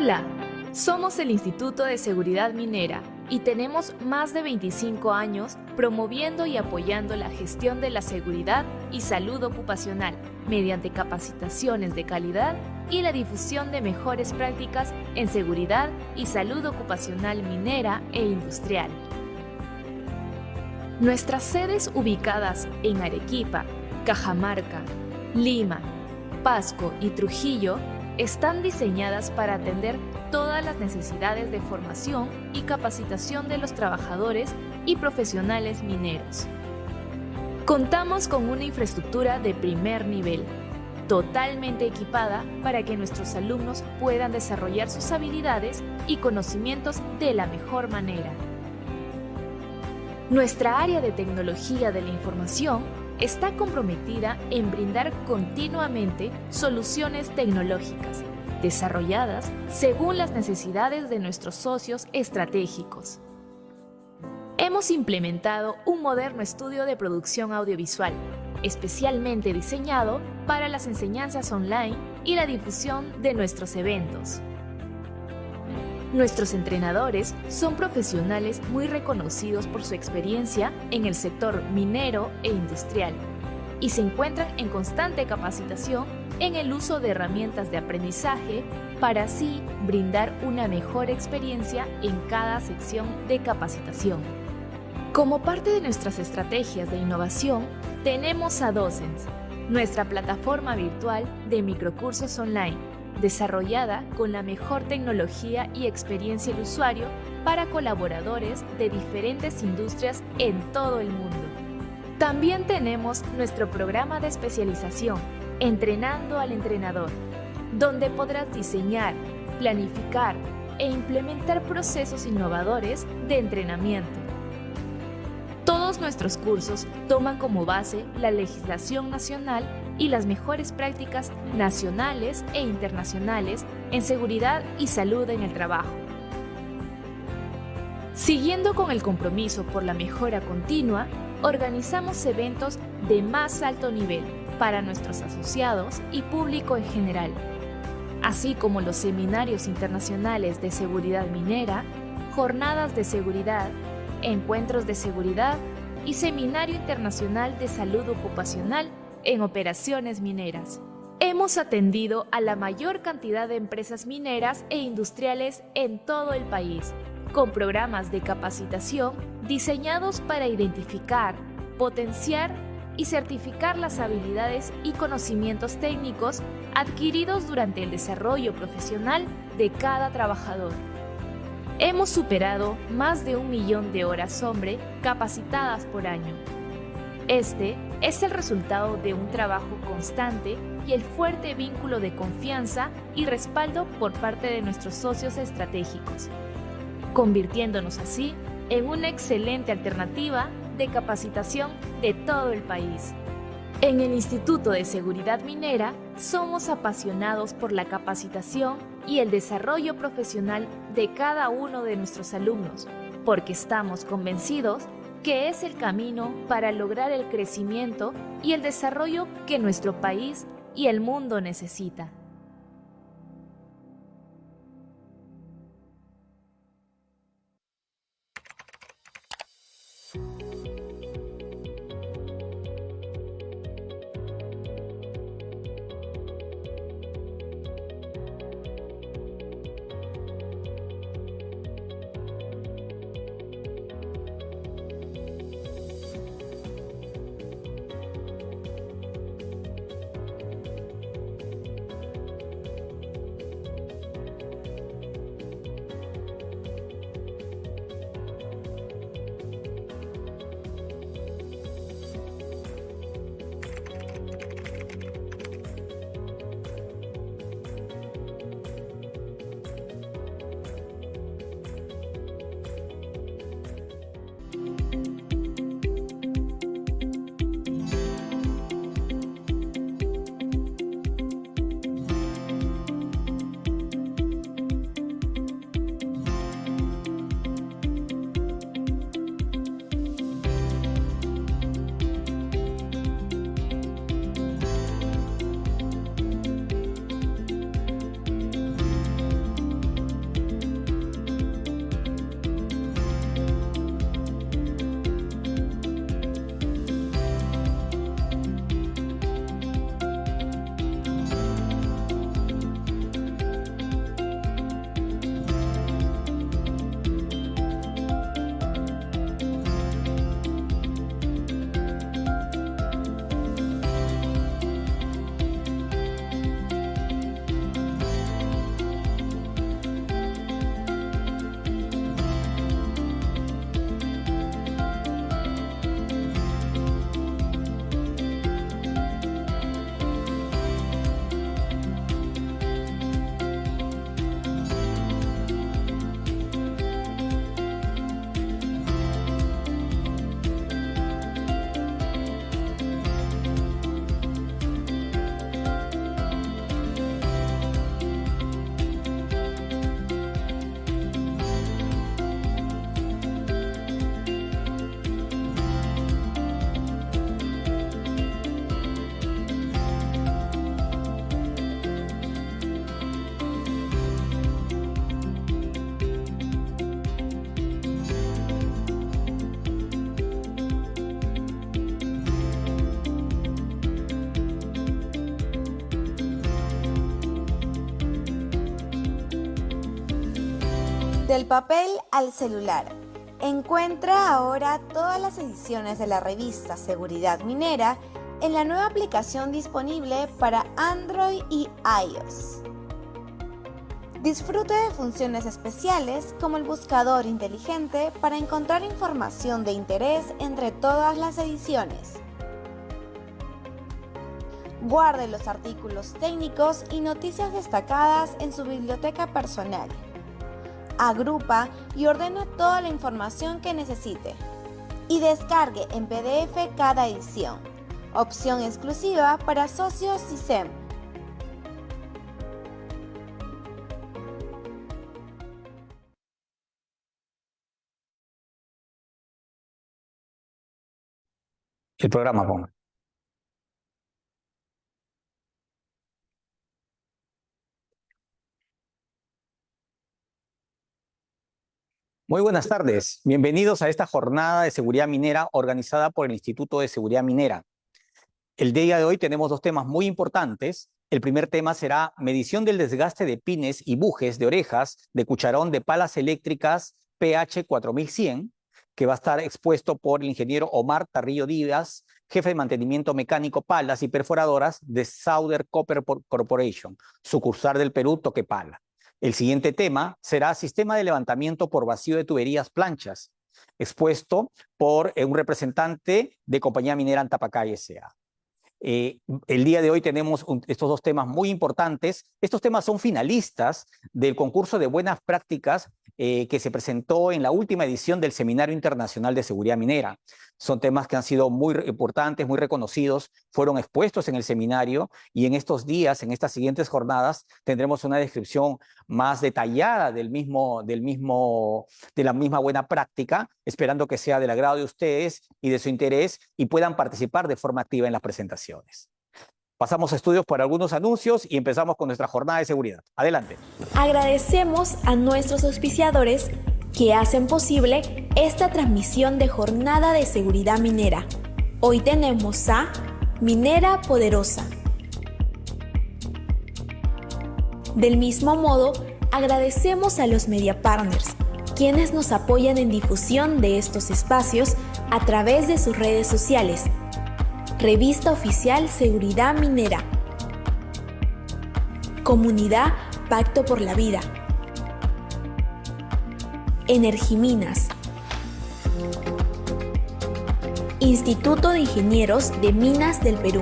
Hola, somos el Instituto de Seguridad Minera y tenemos más de 25 años promoviendo y apoyando la gestión de la seguridad y salud ocupacional mediante capacitaciones de calidad y la difusión de mejores prácticas en seguridad y salud ocupacional minera e industrial. Nuestras sedes ubicadas en Arequipa, Cajamarca, Lima, Pasco y Trujillo están diseñadas para atender todas las necesidades de formación y capacitación de los trabajadores y profesionales mineros. Contamos con una infraestructura de primer nivel, totalmente equipada para que nuestros alumnos puedan desarrollar sus habilidades y conocimientos de la mejor manera. Nuestra área de tecnología de la información está comprometida en brindar continuamente soluciones tecnológicas, desarrolladas según las necesidades de nuestros socios estratégicos. Hemos implementado un moderno estudio de producción audiovisual, especialmente diseñado para las enseñanzas online y la difusión de nuestros eventos. Nuestros entrenadores son profesionales muy reconocidos por su experiencia en el sector minero e industrial y se encuentran en constante capacitación en el uso de herramientas de aprendizaje para así brindar una mejor experiencia en cada sección de capacitación. Como parte de nuestras estrategias de innovación, tenemos a Docens, nuestra plataforma virtual de microcursos online, desarrollada con la mejor tecnología y experiencia del usuario para colaboradores de diferentes industrias en todo el mundo. También tenemos nuestro programa de especialización, Entrenando al Entrenador, donde podrás diseñar, planificar e implementar procesos innovadores de entrenamiento. Todos nuestros cursos toman como base la legislación nacional y las mejores prácticas nacionales e internacionales en seguridad y salud en el trabajo. Siguiendo con el compromiso por la mejora continua, organizamos eventos de más alto nivel para nuestros asociados y público en general, así como los seminarios internacionales de seguridad minera, jornadas de seguridad, encuentros de seguridad y Seminario Internacional de Salud Ocupacional en operaciones mineras. Hemos atendido a la mayor cantidad de empresas mineras e industriales en todo el país, con programas de capacitación diseñados para identificar, potenciar y certificar las habilidades y conocimientos técnicos adquiridos durante el desarrollo profesional de cada trabajador. Hemos superado más de 1 millón de horas hombre capacitadas por año. Este es el resultado de un trabajo constante y el fuerte vínculo de confianza y respaldo por parte de nuestros socios estratégicos, convirtiéndonos así en una excelente alternativa de capacitación de todo el país. En el Instituto de Seguridad Minera somos apasionados por la capacitación y el desarrollo profesional de cada uno de nuestros alumnos, porque estamos convencidos que es el camino para lograr el crecimiento y el desarrollo que nuestro país y el mundo necesita. Del papel al celular. Encuentra ahora todas las ediciones de la revista Seguridad Minera en la nueva aplicación disponible para Android y iOS. Disfrute de funciones especiales como el buscador inteligente para encontrar información de interés entre todas las ediciones. Guarde los artículos técnicos y noticias destacadas en su biblioteca personal. Agrupa y ordena toda la información que necesite. Y descargue en PDF cada edición. Opción exclusiva para socios y SEM. El programa, ponga. Muy buenas tardes. Bienvenidos a esta jornada de seguridad minera organizada por el Instituto de Seguridad Minera. El día de hoy tenemos dos temas muy importantes. El primer tema será medición del desgaste de pines y bujes de orejas de cucharón de palas eléctricas PH 4100, que va a estar expuesto por el ingeniero Omar Tarrillo Díaz, jefe de mantenimiento mecánico palas y perforadoras de Southern Copper Corporation, sucursal del Perú, Toquepala. El siguiente tema será sistema de levantamiento por vacío de tuberías planchas, expuesto por un representante de compañía minera Antapacay S.A. El día de hoy tenemos estos dos temas muy importantes. Estos temas son finalistas del concurso de buenas prácticas que se presentó en la última edición del Seminario Internacional de Seguridad Minera. Son temas que han sido muy importantes, muy reconocidos, fueron expuestos en el seminario y en estos días, en estas siguientes jornadas, tendremos una descripción más detallada de la misma buena práctica, esperando que sea del agrado de ustedes y de su interés y puedan participar de forma activa en las presentaciones. Pasamos a estudios por algunos anuncios y empezamos con nuestra jornada de seguridad. Adelante. Agradecemos a nuestros auspiciadores que hacen posible esta transmisión de jornada de seguridad minera. Hoy tenemos a Minera Poderosa. Del mismo modo, agradecemos a los Media Partners, quienes nos apoyan en difusión de estos espacios a través de sus redes sociales. Revista Oficial Seguridad Minera. Comunidad Pacto por la Vida. Energiminas. Instituto de Ingenieros de Minas del Perú.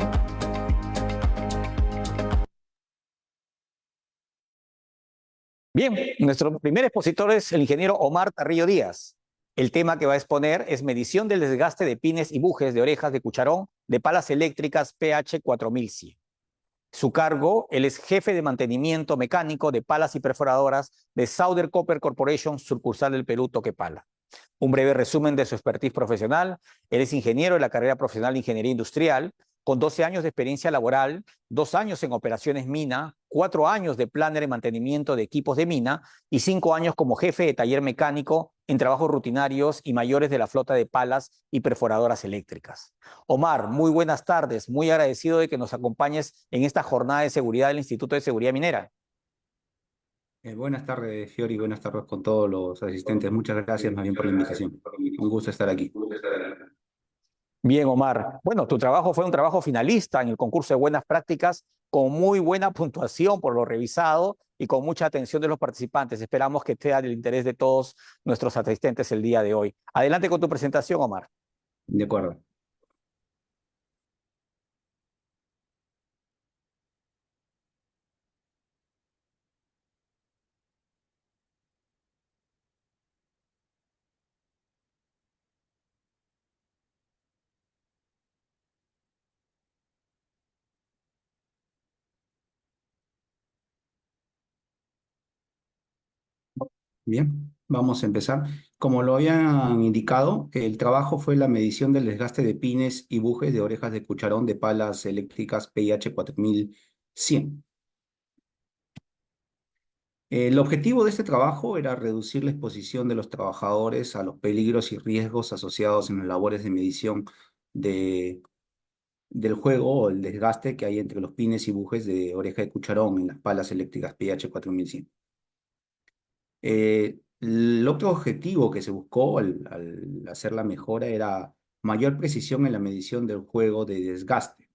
Bien, nuestro primer expositor es el ingeniero Omar Tarrillo Díaz. El tema que va a exponer es medición del desgaste de pines y bujes de orejas de cucharón de palas eléctricas PH 4100. Su cargo, él es jefe de mantenimiento mecánico de palas y perforadoras de Southern Copper Corporation, sucursal del Perú, Toquepala. Un breve resumen de su expertise profesional. Él es ingeniero de la carrera profesional de Ingeniería Industrial, con 12 años de experiencia laboral, 2 años en operaciones mina, 4 años de planner en mantenimiento de equipos de mina y 5 años como jefe de taller mecánico en trabajos rutinarios y mayores de la flota de palas y perforadoras eléctricas. Omar, muy buenas tardes, muy agradecido de que nos acompañes en esta jornada de seguridad del Instituto de Seguridad Minera. Buenas tardes, Fiori, buenas tardes con todos los asistentes. Muchas gracias más bien por la invitación. Un gusto estar aquí. Bien, Omar. Bueno, tu trabajo fue un trabajo finalista en el concurso de buenas prácticas con muy buena puntuación por lo revisado y con mucha atención de los participantes. Esperamos que sea del interés de todos nuestros asistentes el día de hoy. Adelante con tu presentación, Omar. De acuerdo. Bien, vamos a empezar. Como lo habían indicado, el trabajo fue la medición del desgaste de pines y bujes de orejas de cucharón de palas eléctricas PIH 4100. El objetivo de este trabajo era reducir la exposición de los trabajadores a los peligros y riesgos asociados en las labores de medición de, del juego o el desgaste que hay entre los pines y bujes de oreja de cucharón en las palas eléctricas PH 4100. El otro objetivo que se buscó al hacer la mejora era mayor precisión en la medición del juego de desgaste,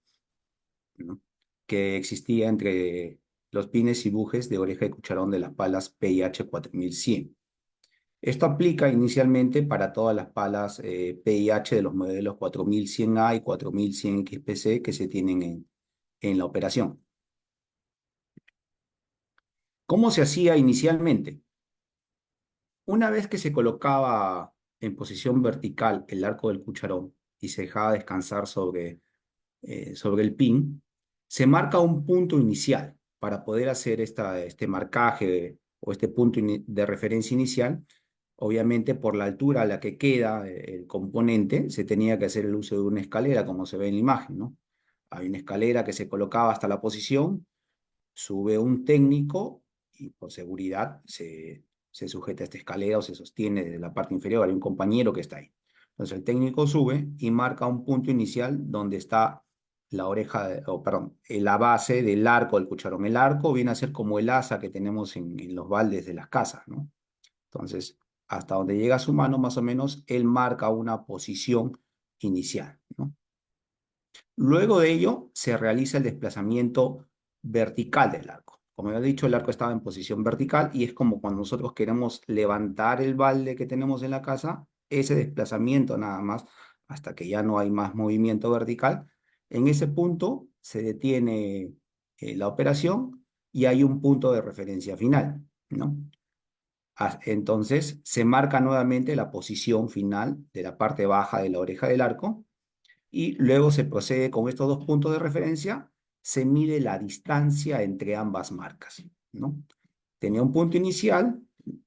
¿no? Que existía entre los pines y bujes de oreja de cucharón de las palas PIH 4100. Esto aplica inicialmente para todas las palas PIH de los modelos 4100A y 4100XPC que se tienen en la operación. ¿Cómo se hacía inicialmente? Una vez que se colocaba en posición vertical el arco del cucharón y se dejaba descansar sobre el pin, se marca un punto inicial para poder hacer este marcaje o este punto de referencia inicial. Obviamente, por la altura a la que queda el componente, se tenía que hacer el uso de una escalera, como se ve en la imagen, ¿no? Hay una escalera que se colocaba hasta la posición, sube un técnico y por seguridad se sujeta a esta escalera o se sostiene desde la parte inferior. Hay un compañero que está ahí. Entonces el técnico sube y marca un punto inicial donde está la oreja, o perdón, la base del arco del cucharón. El arco viene a ser como el asa que tenemos en los baldes de las casas, ¿no? Entonces, hasta donde llega su mano, más o menos, él marca una posición inicial, ¿no? Luego de ello, se realiza el desplazamiento vertical del arco. Como ya he dicho, el arco estaba en posición vertical y es como cuando nosotros queremos levantar el balde que tenemos en la casa, ese desplazamiento nada más, hasta que ya no hay más movimiento vertical. En ese punto se detiene la operación y hay un punto de referencia final, ¿no? Entonces se marca nuevamente la posición final de la parte baja de la oreja del arco y luego se procede con estos dos puntos de referencia, se mide la distancia entre ambas marcas, ¿no? Tenía un punto inicial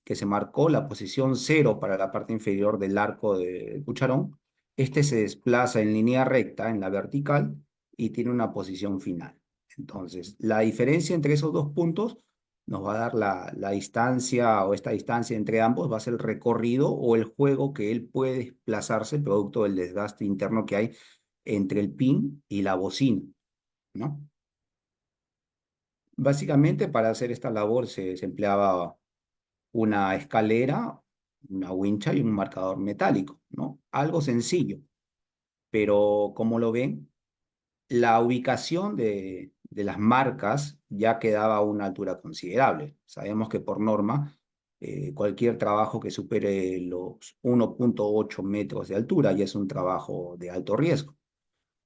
que se marcó la posición 0 para la parte inferior del arco de cucharón. Este se desplaza en línea recta, en la vertical, y tiene una posición final. Entonces, la diferencia entre esos dos puntos nos va a dar la distancia o esta distancia entre ambos, va a ser el recorrido o el juego que él puede desplazarse producto del desgaste interno que hay entre el pin y la bocina, ¿no? Básicamente para hacer esta labor se empleaba una escalera, una wincha y un marcador metálico, ¿no? Algo sencillo, pero como lo ven, la ubicación de las marcas ya quedaba a una altura considerable. Sabemos que por norma, cualquier trabajo que supere los 1,8 metros de altura ya es un trabajo de alto riesgo.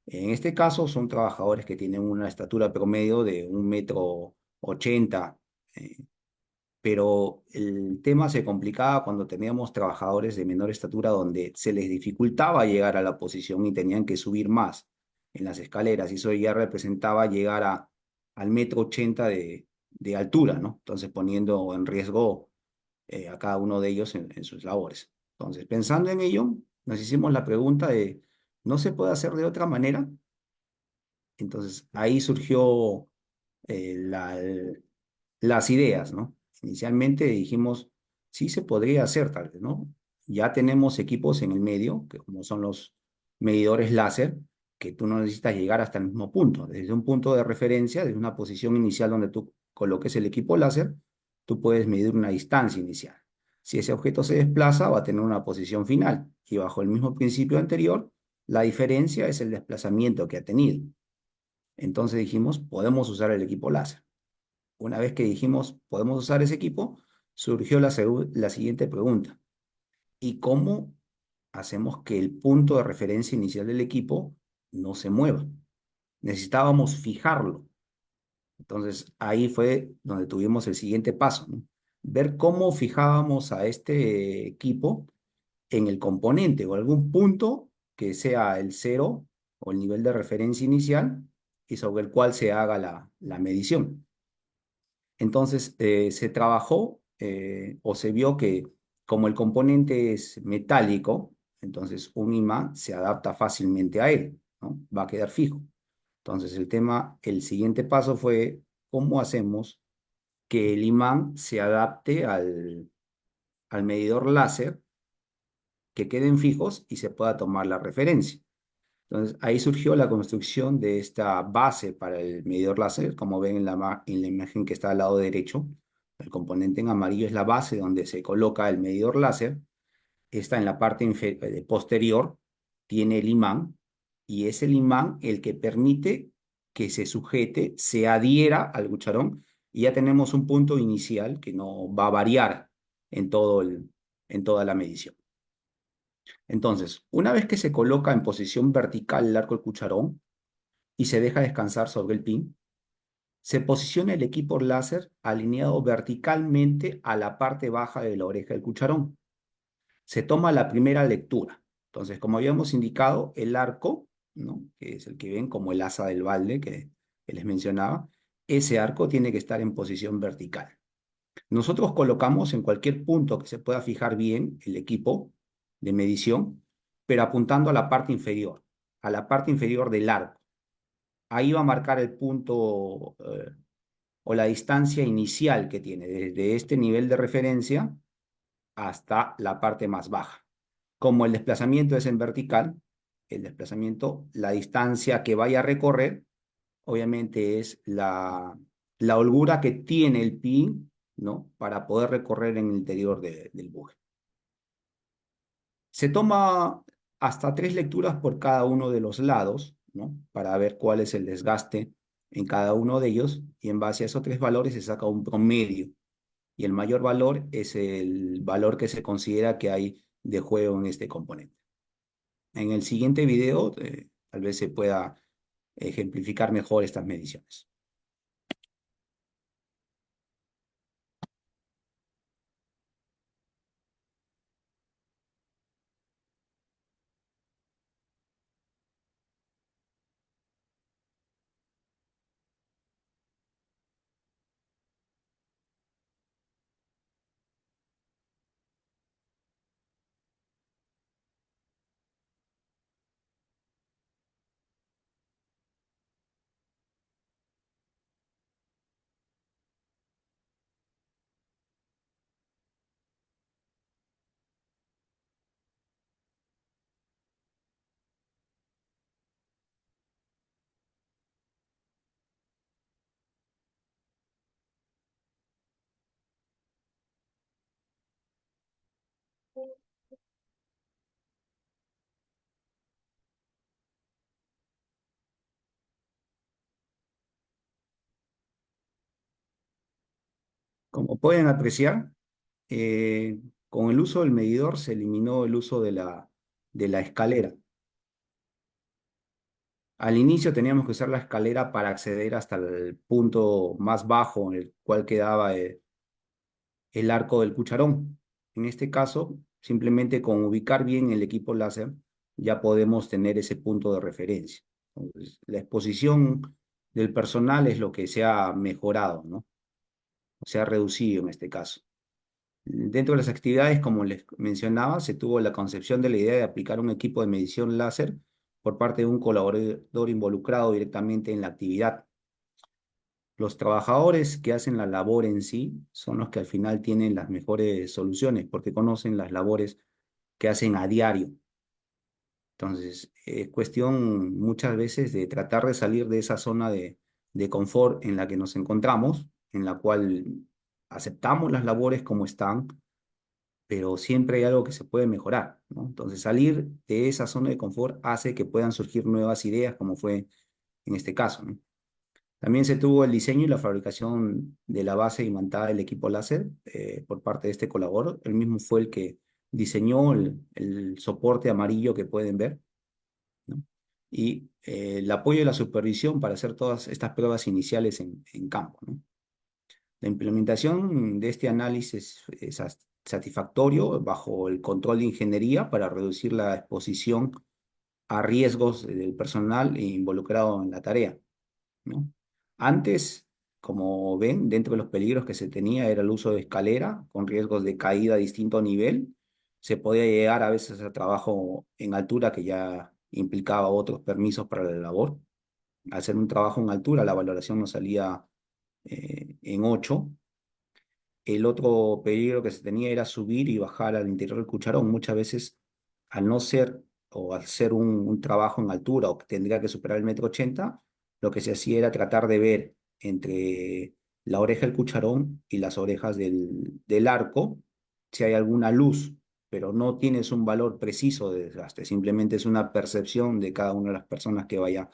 En este caso son trabajadores que tienen una estatura promedio de 1,80 m, pero el tema se complicaba cuando teníamos trabajadores de menor estatura donde se les dificultaba llegar a la posición y tenían que subir más en las escaleras, y eso ya representaba llegar al 1,80 m de altura, ¿no? Entonces poniendo en riesgo a cada uno de ellos en sus labores. Entonces, pensando en ello, nos hicimos la pregunta de, ¿no se puede hacer de otra manera? Entonces, ahí surgió eh, la- las ideas, ¿no? Inicialmente dijimos, sí se podría hacer tal vez, ¿no? Ya tenemos equipos en el medio, que como son los medidores láser, que tú no necesitas llegar hasta el mismo punto. Desde un punto de referencia, desde una posición inicial donde tú coloques el equipo láser, tú puedes medir una distancia inicial. Si ese objeto se desplaza, va a tener una posición final. Y bajo el mismo principio anterior, la diferencia es el desplazamiento que ha tenido. Entonces dijimos, podemos usar el equipo láser. Una vez que dijimos, podemos usar ese equipo, surgió la siguiente pregunta. ¿Y cómo hacemos que el punto de referencia inicial del equipo no se mueva? Necesitábamos fijarlo. Entonces ahí fue donde tuvimos el siguiente paso, ¿no? Ver cómo fijábamos a este equipo en el componente o algún punto que sea el cero o el nivel de referencia inicial y sobre el cual se haga la medición. Entonces se trabajó o se vio que como el componente es metálico, entonces un imán se adapta fácilmente a él, ¿no? Va a quedar fijo. Entonces el siguiente paso fue cómo hacemos que el imán se adapte al medidor láser, que queden fijos y se pueda tomar la referencia. Entonces, ahí surgió la construcción de esta base para el medidor láser, como ven en la imagen que está al lado derecho. El componente en amarillo es la base donde se coloca el medidor láser. Está en la parte posterior, tiene el imán, y es el imán el que permite que se sujete, se adhiera al cucharón, y ya tenemos un punto inicial que no va a variar en en toda la medición. Entonces, una vez que se coloca en posición vertical el arco del cucharón y se deja descansar sobre el pin, se posiciona el equipo láser alineado verticalmente a la parte baja de la oreja del cucharón. Se toma la primera lectura. Entonces, como habíamos indicado, el arco, ¿no?, que es el que ven como el asa del balde que les mencionaba, ese arco tiene que estar en posición vertical. Nosotros colocamos en cualquier punto que se pueda fijar bien el equipo de medición, pero apuntando a la parte inferior del arco. Ahí va a marcar el punto o la distancia inicial que tiene, desde este nivel de referencia hasta la parte más baja. Como el desplazamiento es en vertical, el desplazamiento, la distancia que vaya a recorrer, obviamente es la holgura que tiene el pin, ¿no?, para poder recorrer en el interior del buje. Se toma hasta 3 lecturas por cada uno de los lados, ¿no?, para ver cuál es el desgaste en cada uno de ellos, y en base a esos 3 valores se saca un promedio. Y el mayor valor es el valor que se considera que hay de juego en este componente. En el siguiente video, tal vez se pueda ejemplificar mejor estas mediciones. Como pueden apreciar, con el uso del medidor se eliminó el uso de la escalera. Al inicio teníamos que usar la escalera para acceder hasta el punto más bajo en el cual quedaba el arco del cucharón. En este caso, simplemente con ubicar bien el equipo láser, ya podemos tener ese punto de referencia. Entonces, la exposición del personal es lo que se ha mejorado, ¿no? Se ha reducido en este caso. Dentro de las actividades, como les mencionaba, se tuvo la concepción de la idea de aplicar un equipo de medición láser por parte de un colaborador involucrado directamente en la actividad. Los trabajadores que hacen la labor en sí son los que al final tienen las mejores soluciones porque conocen las labores que hacen a diario. Entonces, es cuestión muchas veces de tratar de salir de esa zona de confort en la que nos encontramos, en la cual aceptamos las labores como están, pero siempre hay algo que se puede mejorar, ¿no? Entonces, salir de esa zona de confort hace que puedan surgir nuevas ideas, como fue en este caso, ¿no? También se tuvo el diseño y la fabricación de la base imantada del equipo láser por parte de este colaborador. Él mismo fue el que diseñó el soporte amarillo que pueden ver, ¿no? Y el apoyo y la supervisión para hacer todas estas pruebas iniciales en campo, ¿no? La implementación de este análisis es satisfactorio bajo el control de ingeniería para reducir la exposición a riesgos del personal involucrado en la tarea, ¿no? Antes, como ven, dentro de los peligros que se tenía era el uso de escalera con riesgos de caída a distinto nivel. Se podía llegar a veces a trabajo en altura que ya implicaba otros permisos para la labor. Al hacer un trabajo en altura, la valoración nos salía en 8. El otro peligro que se tenía era subir y bajar al interior del cucharón. Muchas veces, al no ser o al ser un trabajo en altura, o que tendría que superar el 1,80 m, lo que se hacía era tratar de ver entre 1,80 m y 2,5 m, ¿no?, la oreja del cucharón y las orejas del arco, si hay alguna luz, pero no tienes un valor preciso de desgaste, simplemente es una percepción de cada una de las personas que vaya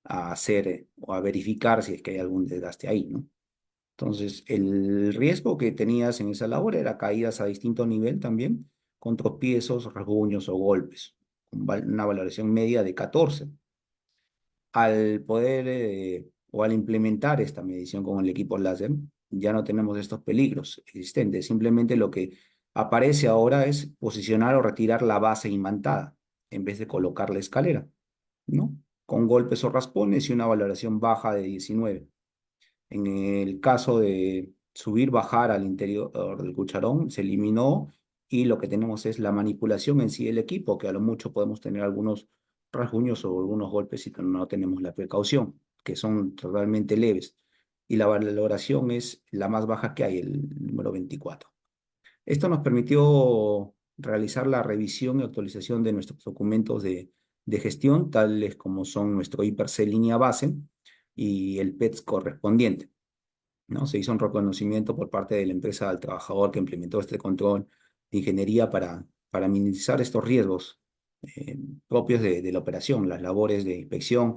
a hacer o a verificar si es que hay algún desgaste ahí, ¿no? Entonces, el riesgo que tenías en esa labor era caídas a distinto nivel también, con tropiezos, rasguños o golpes, con una valoración media de 14. Al poder o al implementar esta medición con el equipo láser, ya no tenemos estos peligros existentes. Simplemente lo que aparece ahora es posicionar o retirar la base imantada en vez de colocar la escalera, ¿no? Con golpes o raspones y una valoración baja de 19. En el caso de subir, bajar al interior del cucharón, se eliminó y lo que tenemos es la manipulación en sí del equipo, que a lo mucho podemos tener algunos rasguños o algunos golpes si no tenemos la precaución, que son totalmente leves. Y la valoración es la más baja que hay, el número 24. Esto nos permitió realizar la revisión y actualización de nuestros documentos de gestión, tales como son nuestro IPRC línea base y el PETS correspondiente, ¿no? Se hizo un reconocimiento por parte de la empresa al trabajador que implementó este control de ingeniería para minimizar estos riesgos propios de la operación, las labores de inspección,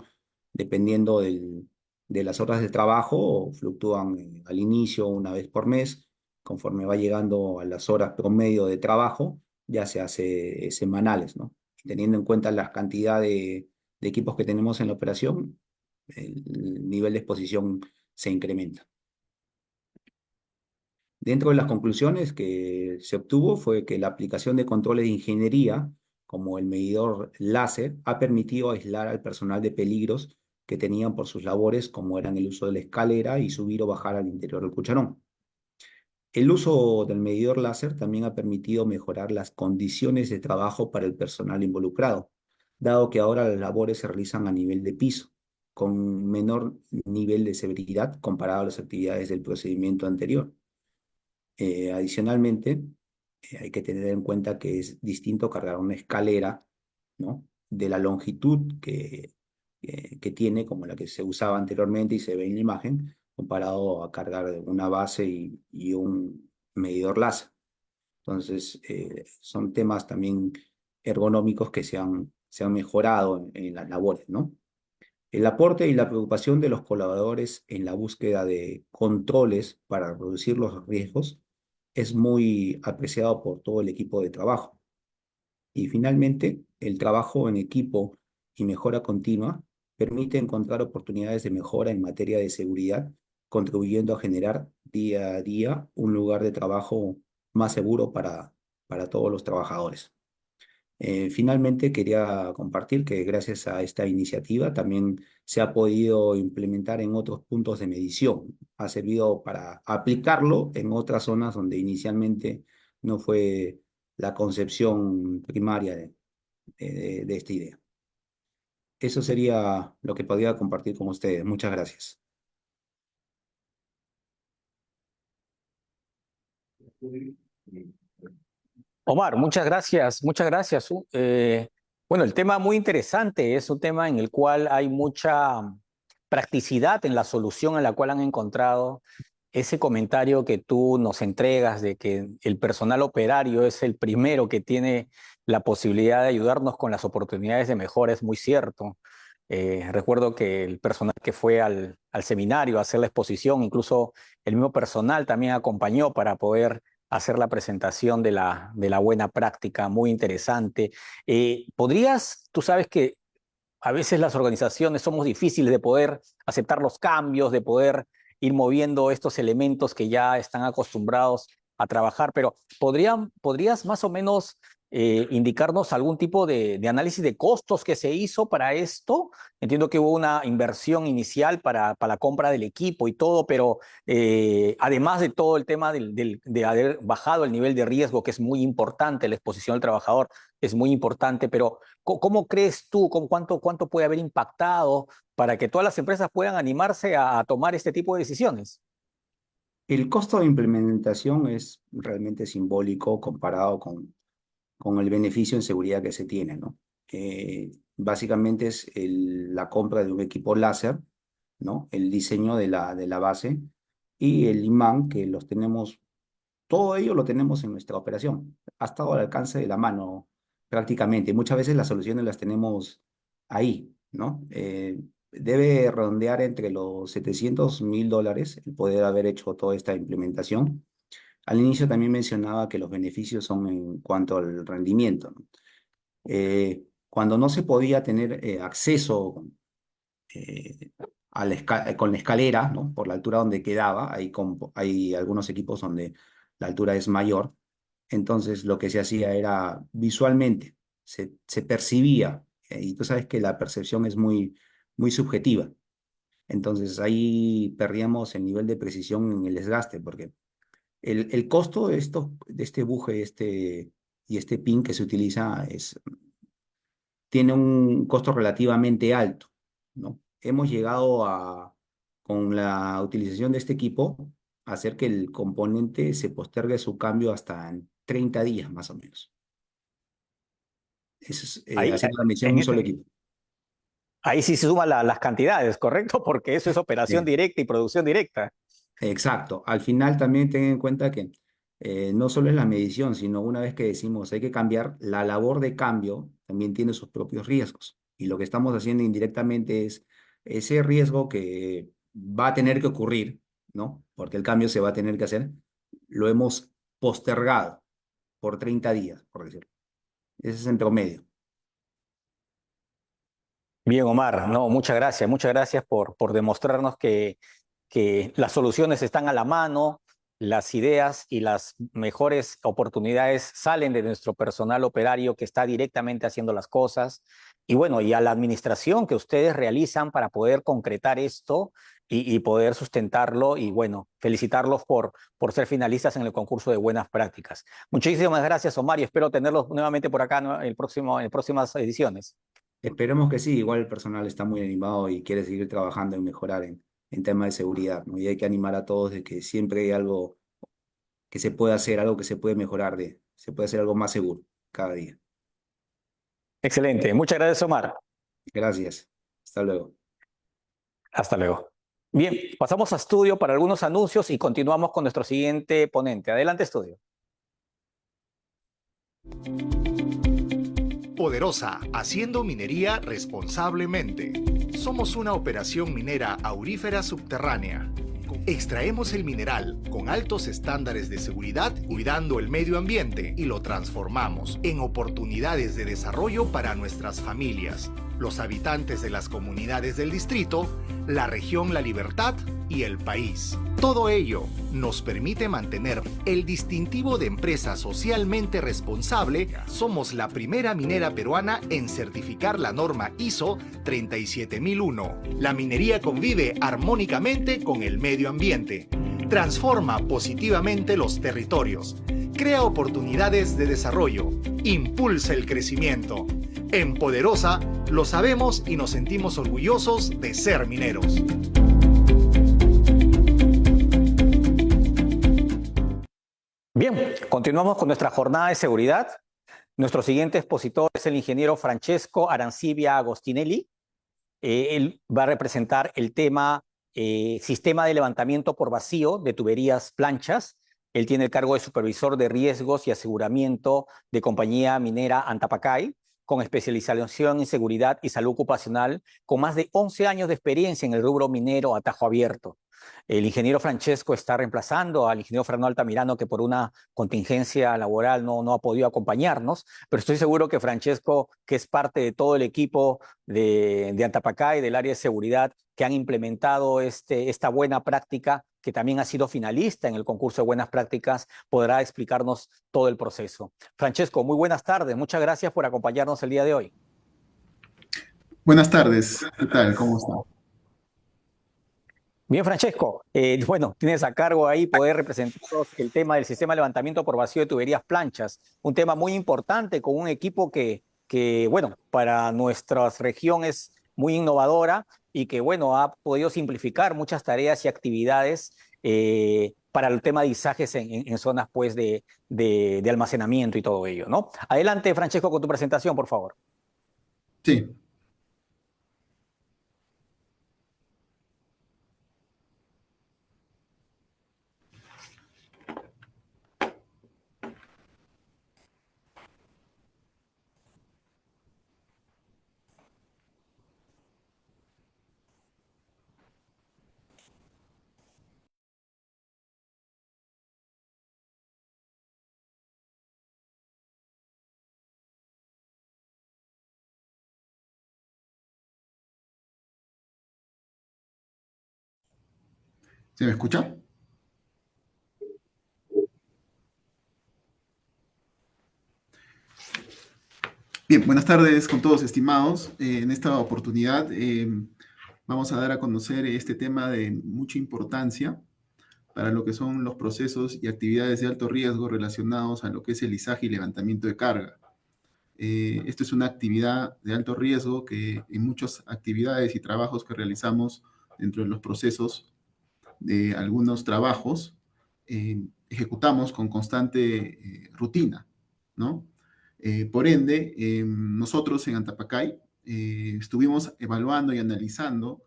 dependiendo de las horas de trabajo, fluctúan al inicio una vez por mes, conforme va llegando a las horas promedio de trabajo, ya se hace semanales, ¿no? Teniendo en cuenta la cantidad de equipos que tenemos en la operación, el nivel de exposición se incrementa. Dentro de las conclusiones que se obtuvo fue que la aplicación de controles de ingeniería, como el medidor láser, ha permitido aislar al personal de peligros que tenían por sus labores, como eran el uso de la escalera y subir o bajar al interior del cucharón. El uso del medidor láser también ha permitido mejorar las condiciones de trabajo para el personal involucrado, dado que ahora las labores se realizan a nivel de piso, con menor nivel de severidad comparado a las actividades del procedimiento anterior. Adicionalmente, hay que tener en cuenta que es distinto cargar una escalera, ¿no? De la longitud que tiene, como la que se usaba anteriormente y se ve en la imagen, comparado a cargar una base y un medidor láser. Entonces, son temas también ergonómicos que se han mejorado en las labores, ¿no? El aporte y la preocupación de los colaboradores en la búsqueda de controles para reducir los riesgos es muy apreciado por todo el equipo de trabajo. Y finalmente, el trabajo en equipo y mejora continua permite encontrar oportunidades de mejora en materia de seguridad, contribuyendo a generar día a día un lugar de trabajo más seguro para todos los trabajadores. Finalmente, quería compartir que gracias a esta iniciativa también se ha podido implementar en otros puntos de medición. Ha servido para aplicarlo en otras zonas donde inicialmente no fue la concepción primaria de esta idea. Eso sería lo que podía compartir con ustedes. Muchas gracias. Omar, muchas gracias, muchas gracias. Bueno, el tema muy interesante, es un tema en el cual hay mucha practicidad en la solución en la cual han encontrado. Ese comentario que tú nos entregas de que el personal operario es el primero que tiene la posibilidad de ayudarnos con las oportunidades de mejora es muy cierto. Recuerdo que el personal que fue al seminario a hacer la exposición, incluso el mismo personal también acompañó para poder hacer la presentación de la buena práctica, muy interesante. Tú sabes que a veces las organizaciones somos difíciles de poder aceptar los cambios, de poder ir moviendo estos elementos que ya están acostumbrados a trabajar, pero ¿podrías más o menos indicarnos algún tipo de análisis de costos que se hizo para esto? Entiendo que hubo una inversión inicial para la compra del equipo y todo, pero además de todo el tema de haber bajado el nivel de riesgo, que es muy importante, la exposición al trabajador es muy importante, pero ¿cómo crees tú, cuánto puede haber impactado para que todas las empresas puedan animarse a tomar este tipo de decisiones? El costo de implementación es realmente simbólico comparado con el beneficio en seguridad que se tiene, ¿no? Básicamente es la compra de un equipo láser, ¿no? El diseño de la base y el imán, que los tenemos, todo ello lo tenemos en nuestra operación. Ha estado al alcance de la mano prácticamente. Muchas veces las soluciones las tenemos ahí, ¿no? Debe redondear entre los $700.000 el poder haber hecho toda esta implementación. Al inicio también mencionaba que los beneficios son en cuanto al rendimiento, ¿no? Cuando no se podía tener acceso eh, con la escalera, ¿no? Por la altura donde quedaba, hay algunos equipos donde la altura es mayor, entonces lo que se hacía era visualmente, se percibía, y tú sabes que la percepción es muy, muy subjetiva, entonces ahí perdíamos el nivel de precisión en el desgaste, porque el costo de este buje y este pin que se utiliza tiene un costo relativamente alto, ¿no? Hemos llegado con la utilización de este equipo, a hacer que el componente se postergue su cambio hasta en 30 días más o menos. Eso es Ahí, haciendo la medición en en un solo ese- equipo. ahí sí se suman las cantidades, ¿correcto? Porque eso es operación Sí. directa y producción directa. Exacto. Al final también ten en cuenta que no solo es la medición, sino una vez que decimos hay que cambiar, la labor de cambio también tiene sus propios riesgos. Y lo que estamos haciendo indirectamente es ese riesgo que va a tener que ocurrir, ¿no? Porque el cambio se va a tener que hacer, lo hemos postergado por 30 días, por decirlo. Ese es en promedio. Bien, Omar, no, muchas gracias por demostrarnos que las soluciones están a la mano, las ideas y las mejores oportunidades salen de nuestro personal operario que está directamente haciendo las cosas. Y bueno, y a la administración que ustedes realizan para poder concretar esto y poder sustentarlo. Y bueno, felicitarlos por ser finalistas en el concurso de buenas prácticas. Muchísimas gracias, Omar, y espero tenerlos nuevamente por acá, ¿no? En próximas ediciones. Esperemos que sí, igual el personal está muy animado y quiere seguir trabajando en mejorar en temas de seguridad, ¿no? Y hay que animar a todos de que siempre hay algo que se puede hacer, algo que se puede mejorar, se puede hacer algo más seguro cada día. Excelente. Muchas gracias, Omar. Gracias. Hasta luego. Hasta luego. Bien, pasamos a estudio para algunos anuncios y continuamos con nuestro siguiente ponente. Adelante, estudio. Poderosa, haciendo minería responsablemente. Somos una operación minera aurífera subterránea. Extraemos el mineral con altos estándares de seguridad, cuidando el medio ambiente, y lo transformamos en oportunidades de desarrollo para nuestras familias, los habitantes de las comunidades del distrito, la región La Libertad y el país. Todo ello nos permite mantener el distintivo de empresa socialmente responsable. Somos la primera minera peruana en certificar la norma ISO 37001. La minería convive armónicamente con el medio ambiente, transforma positivamente los territorios, crea oportunidades de desarrollo, impulsa el crecimiento. En Poderosa lo sabemos y nos sentimos orgullosos de ser mineros. Bien, continuamos con nuestra jornada de seguridad. Nuestro siguiente expositor es el ingeniero Francesco Arancibia Agostinelli. Él va a representar el tema sistema de levantamiento por vacío de tuberías planchas. Él tiene el cargo de supervisor de riesgos y aseguramiento de compañía minera Antapacay, con especialización en seguridad y salud ocupacional, con más de 11 años de experiencia en el rubro minero a tajo abierto. El ingeniero Francesco está reemplazando al ingeniero Fernando Altamirano, que por una contingencia laboral no ha podido acompañarnos, pero estoy seguro que Francesco, que es parte de todo el equipo de Antapacay, del área de seguridad, que han implementado esta buena práctica, que también ha sido finalista en el concurso de buenas prácticas, podrá explicarnos todo el proceso. Francesco, muy buenas tardes. Muchas gracias por acompañarnos el día de hoy. Buenas tardes, ¿qué tal? ¿Cómo está? Bien, Francesco, bueno, tienes a cargo ahí poder representarnos el tema del sistema de levantamiento por vacío de tuberías planchas, un tema muy importante con un equipo que bueno, para nuestra región es muy innovadora y que, bueno, ha podido simplificar muchas tareas y actividades para el tema de izajes en zonas, pues, de almacenamiento y todo ello, ¿no? Adelante, Francesco, con tu presentación, por favor. Sí, ¿Se me escucha? Bien, buenas tardes con todos, estimados. En esta oportunidad vamos a dar a conocer este tema de mucha importancia para lo que son los procesos y actividades de alto riesgo relacionados a lo que es el izaje y levantamiento de carga. Esto es una actividad de alto riesgo que en muchas actividades y trabajos que realizamos dentro de los procesos de algunos trabajos, ejecutamos con constante rutina, ¿no? Por ende, nosotros en Antapacay estuvimos evaluando y analizando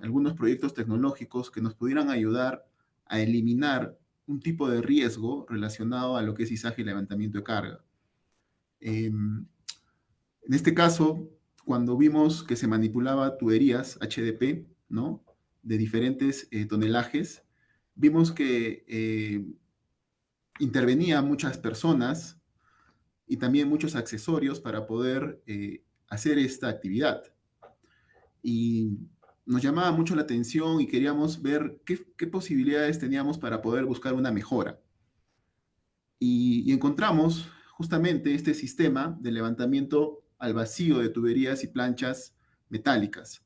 algunos proyectos tecnológicos que nos pudieran ayudar a eliminar un tipo de riesgo relacionado a lo que es izaje y levantamiento de carga. En este caso, cuando vimos que se manipulaba tuberías HDP, ¿no? De diferentes tonelajes, vimos que intervenían muchas personas y también muchos accesorios para poder hacer esta actividad. Y nos llamaba mucho la atención y queríamos ver qué posibilidades teníamos para poder buscar una mejora. Y encontramos justamente este sistema de levantamiento al vacío de tuberías y planchas metálicas,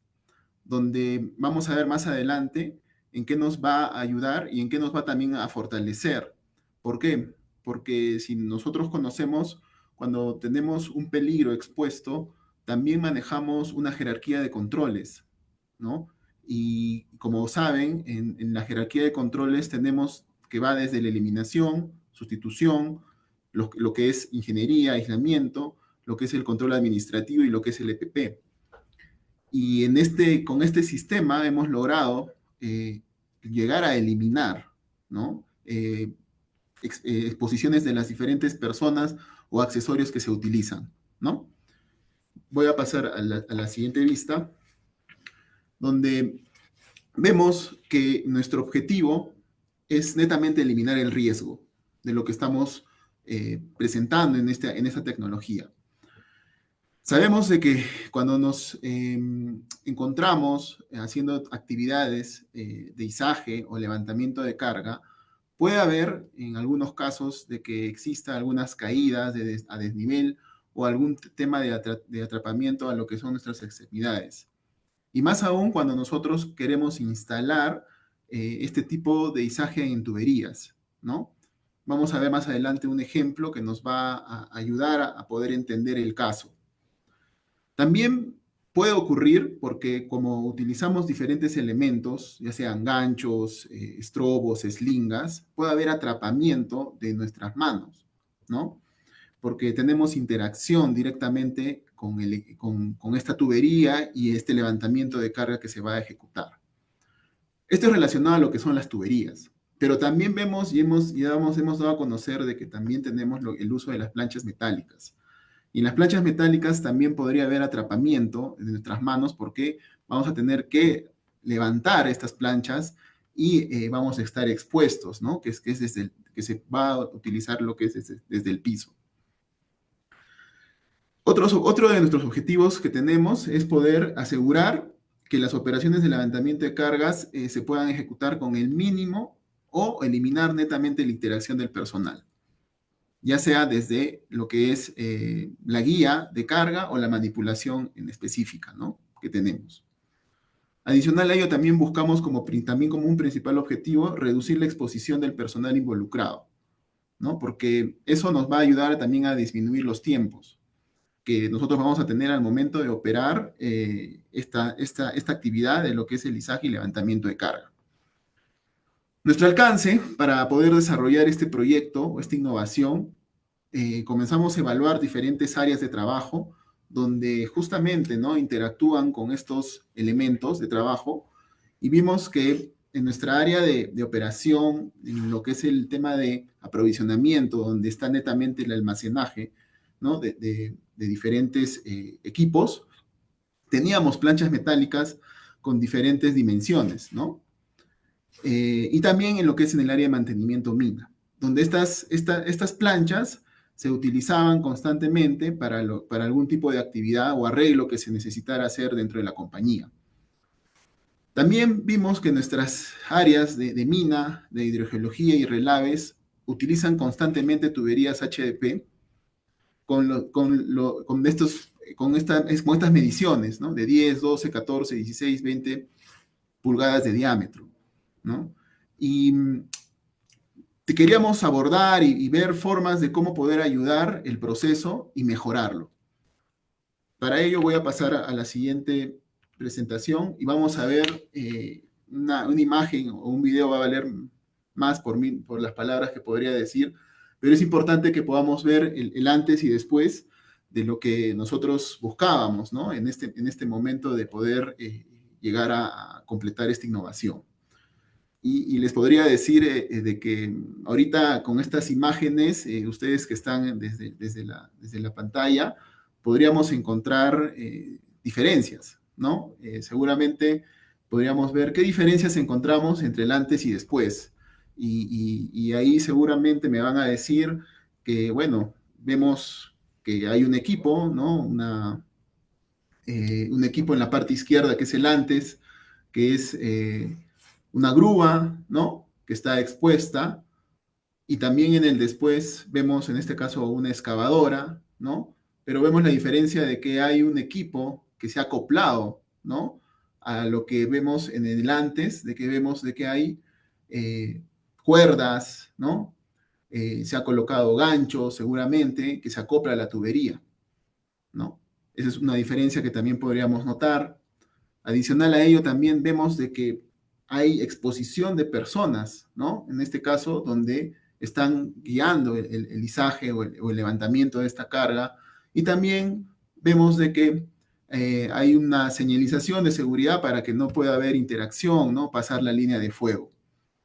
donde vamos a ver más adelante en qué nos va a ayudar y en qué nos va también a fortalecer. ¿Por qué? Porque si nosotros conocemos, cuando tenemos un peligro expuesto, también manejamos una jerarquía de controles, ¿no? Y como saben, en la jerarquía de controles tenemos que va desde la eliminación, sustitución, lo que es ingeniería, aislamiento, lo que es el control administrativo y lo que es el EPP. Y con este sistema hemos logrado llegar a eliminar, ¿no? Exposiciones de las diferentes personas o accesorios que se utilizan, ¿no? Voy a pasar a la siguiente vista, donde vemos que nuestro objetivo es netamente eliminar el riesgo de lo que estamos presentando en esta tecnología. Sabemos de que cuando nos encontramos haciendo actividades de izaje o levantamiento de carga, puede haber en algunos casos de que exista algunas caídas a desnivel o algún tema de atrapamiento a lo que son nuestras extremidades. Y más aún cuando nosotros queremos instalar este tipo de izaje en tuberías, ¿no? Vamos a ver más adelante un ejemplo que nos va a ayudar a poder entender el caso. También puede ocurrir porque como utilizamos diferentes elementos, ya sean ganchos, estrobos, eslingas, puede haber atrapamiento de nuestras manos, ¿no? Porque tenemos interacción directamente con esta tubería y este levantamiento de carga que se va a ejecutar. Esto es relacionado a lo que son las tuberías, pero también vemos y hemos dado a conocer de que también tenemos el uso de las planchas metálicas. Y en las planchas metálicas también podría haber atrapamiento de nuestras manos porque vamos a tener que levantar estas planchas y vamos a estar expuestos, ¿no? Que se va a utilizar lo que es desde el piso. Otro de nuestros objetivos que tenemos es poder asegurar que las operaciones de levantamiento de cargas se puedan ejecutar con el mínimo o eliminar netamente la interacción del personal, ya sea desde lo que es la guía de carga o la manipulación en específica, ¿no? Que tenemos. Adicional a ello, también buscamos también como un principal objetivo reducir la exposición del personal involucrado, ¿no? Porque eso nos va a ayudar también a disminuir los tiempos que nosotros vamos a tener al momento de operar esta actividad de lo que es el izaje y levantamiento de carga. Nuestro alcance para poder desarrollar este proyecto o esta innovación, comenzamos a evaluar diferentes áreas de trabajo donde justamente, ¿no?, interactúan con estos elementos de trabajo y vimos que en nuestra área de operación, en lo que es el tema de aprovisionamiento, donde está netamente el almacenaje, ¿no?, de diferentes equipos, teníamos planchas metálicas con diferentes dimensiones, ¿no? Y también en lo que es en el área de mantenimiento mina, donde estas planchas se utilizaban constantemente para algún tipo de actividad o arreglo que se necesitara hacer dentro de la compañía. También vimos que nuestras áreas de mina, de hidrogeología y relaves utilizan constantemente tuberías HDP con estas mediciones, ¿no? De 10, 12, 14, 16, 20 pulgadas de diámetro, ¿no? Y queríamos abordar y ver formas de cómo poder ayudar el proceso y mejorarlo. Para ello voy a pasar a la siguiente presentación y vamos a ver una imagen o un video. Va a valer más por las palabras que podría decir, pero es importante que podamos ver el antes y después de lo que nosotros buscábamos, ¿no? En este momento de poder llegar a completar esta innovación. Y les podría decir de que ahorita con estas imágenes, ustedes que están desde la pantalla, podríamos encontrar diferencias, ¿no? Seguramente podríamos ver qué diferencias encontramos entre el antes y después. Y ahí seguramente me van a decir que, bueno, vemos que hay un equipo, ¿no? Un equipo en la parte izquierda que es el antes, que es una grúa, ¿no? Que está expuesta. Y también en el después vemos en este caso una excavadora, ¿no? Pero vemos la diferencia de que hay un equipo que se ha acoplado, ¿no? A lo que vemos en el antes, de que vemos de que hay cuerdas, ¿no? Se ha colocado ganchos, seguramente, que se acopla a la tubería, ¿no? Esa es una diferencia que también podríamos notar. Adicional a ello, también vemos de que hay exposición de personas, ¿no? En este caso, donde están guiando el izaje o el levantamiento de esta carga. Y también vemos de que hay una señalización de seguridad para que no pueda haber interacción, ¿no? Pasar la línea de fuego.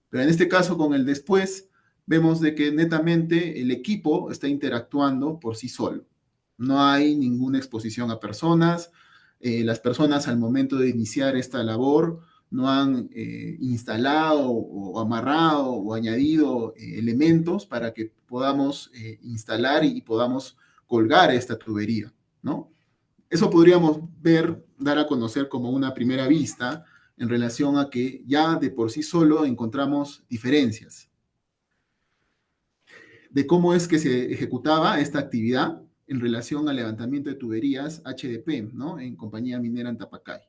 Pero en este caso, con el después, vemos de que netamente el equipo está interactuando por sí solo. No hay ninguna exposición a personas. Las personas al momento de iniciar esta labor no han instalado o amarrado o añadido elementos para que podamos instalar y podamos colgar esta tubería, ¿no? Eso podríamos dar a conocer como una primera vista en relación a que ya de por sí solo encontramos diferencias de cómo es que se ejecutaba esta actividad en relación al levantamiento de tuberías HDP, ¿no? En Compañía Minera Antapaccay,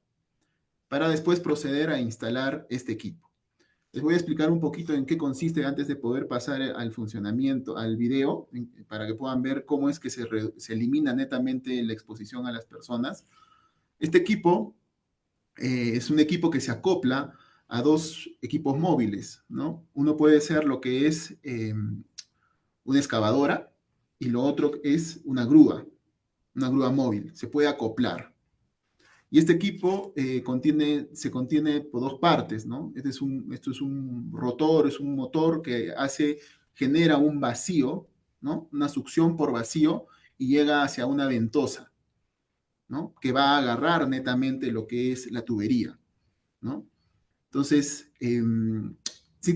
para después proceder a instalar este equipo. Les voy a explicar un poquito en qué consiste antes de poder pasar al funcionamiento, al video, para que puedan ver cómo es que se elimina netamente la exposición a las personas. Este equipo es un equipo que se acopla a dos equipos móviles, ¿no? Uno puede ser lo que es una excavadora y lo otro es una grúa móvil, se puede acoplar. Y este equipo se contiene por dos partes, ¿no? Esto es un rotor, es un motor que genera un vacío, ¿no? Una succión por vacío y llega hacia una ventosa, ¿no? Que va a agarrar netamente lo que es la tubería, ¿no? Entonces,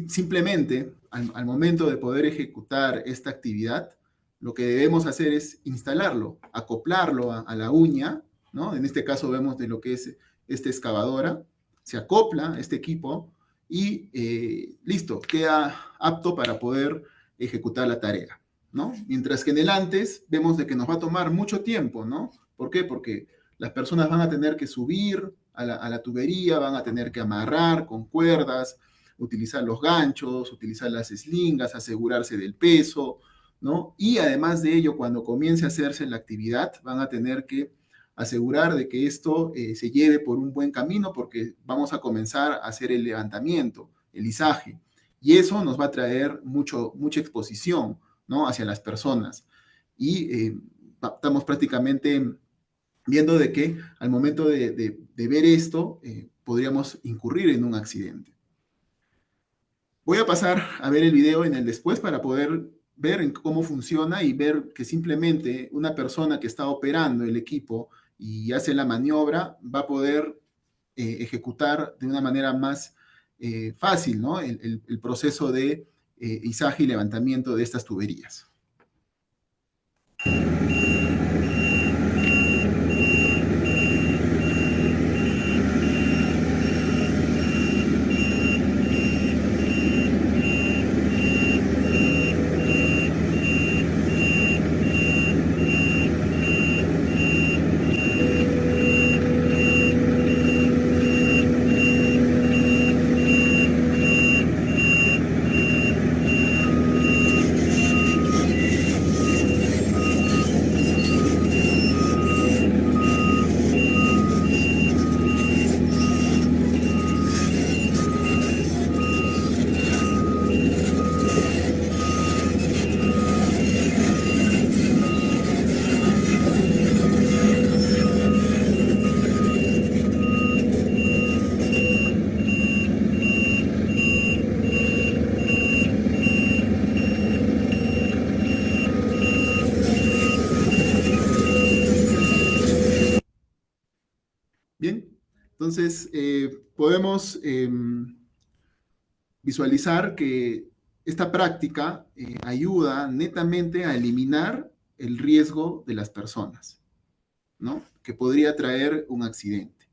simplemente al momento de poder ejecutar esta actividad, lo que debemos hacer es instalarlo, acoplarlo a la uña, ¿no? En este caso vemos de lo que es esta excavadora, se acopla este equipo y listo, queda apto para poder ejecutar la tarea, ¿no? Mientras que en el antes vemos de que nos va a tomar mucho tiempo, ¿no? ¿Por qué? Porque las personas van a tener que subir a la tubería, van a tener que amarrar con cuerdas, utilizar los ganchos, utilizar las eslingas, asegurarse del peso, ¿no? Y además de ello, cuando comience a hacerse la actividad, van a tener que asegurar de que esto se lleve por un buen camino porque vamos a comenzar a hacer el levantamiento, el izaje. Y eso nos va a traer mucha exposición, ¿no? Hacia las personas. Y estamos prácticamente viendo de que al momento de ver esto, podríamos incurrir en un accidente. Voy a pasar a ver el video en el después para poder ver cómo funciona y ver que simplemente una persona que está operando el equipo y hace la maniobra va a poder ejecutar de una manera más fácil, ¿no? El proceso de izaje y levantamiento de estas tuberías. Bien, entonces podemos visualizar que esta práctica ayuda netamente a eliminar el riesgo de las personas, ¿no? Que podría traer un accidente.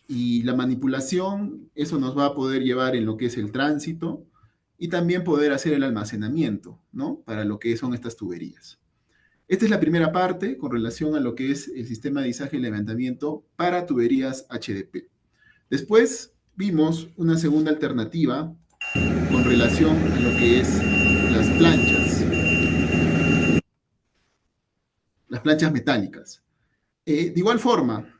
Y la manipulación, eso nos va a poder llevar en lo que es el tránsito y también poder hacer el almacenamiento, ¿no? Para lo que son estas tuberías. Esta es la primera parte con relación a lo que es el sistema de izaje y levantamiento para tuberías HDP. Después vimos una segunda alternativa con relación a lo que es las planchas metálicas. De igual forma,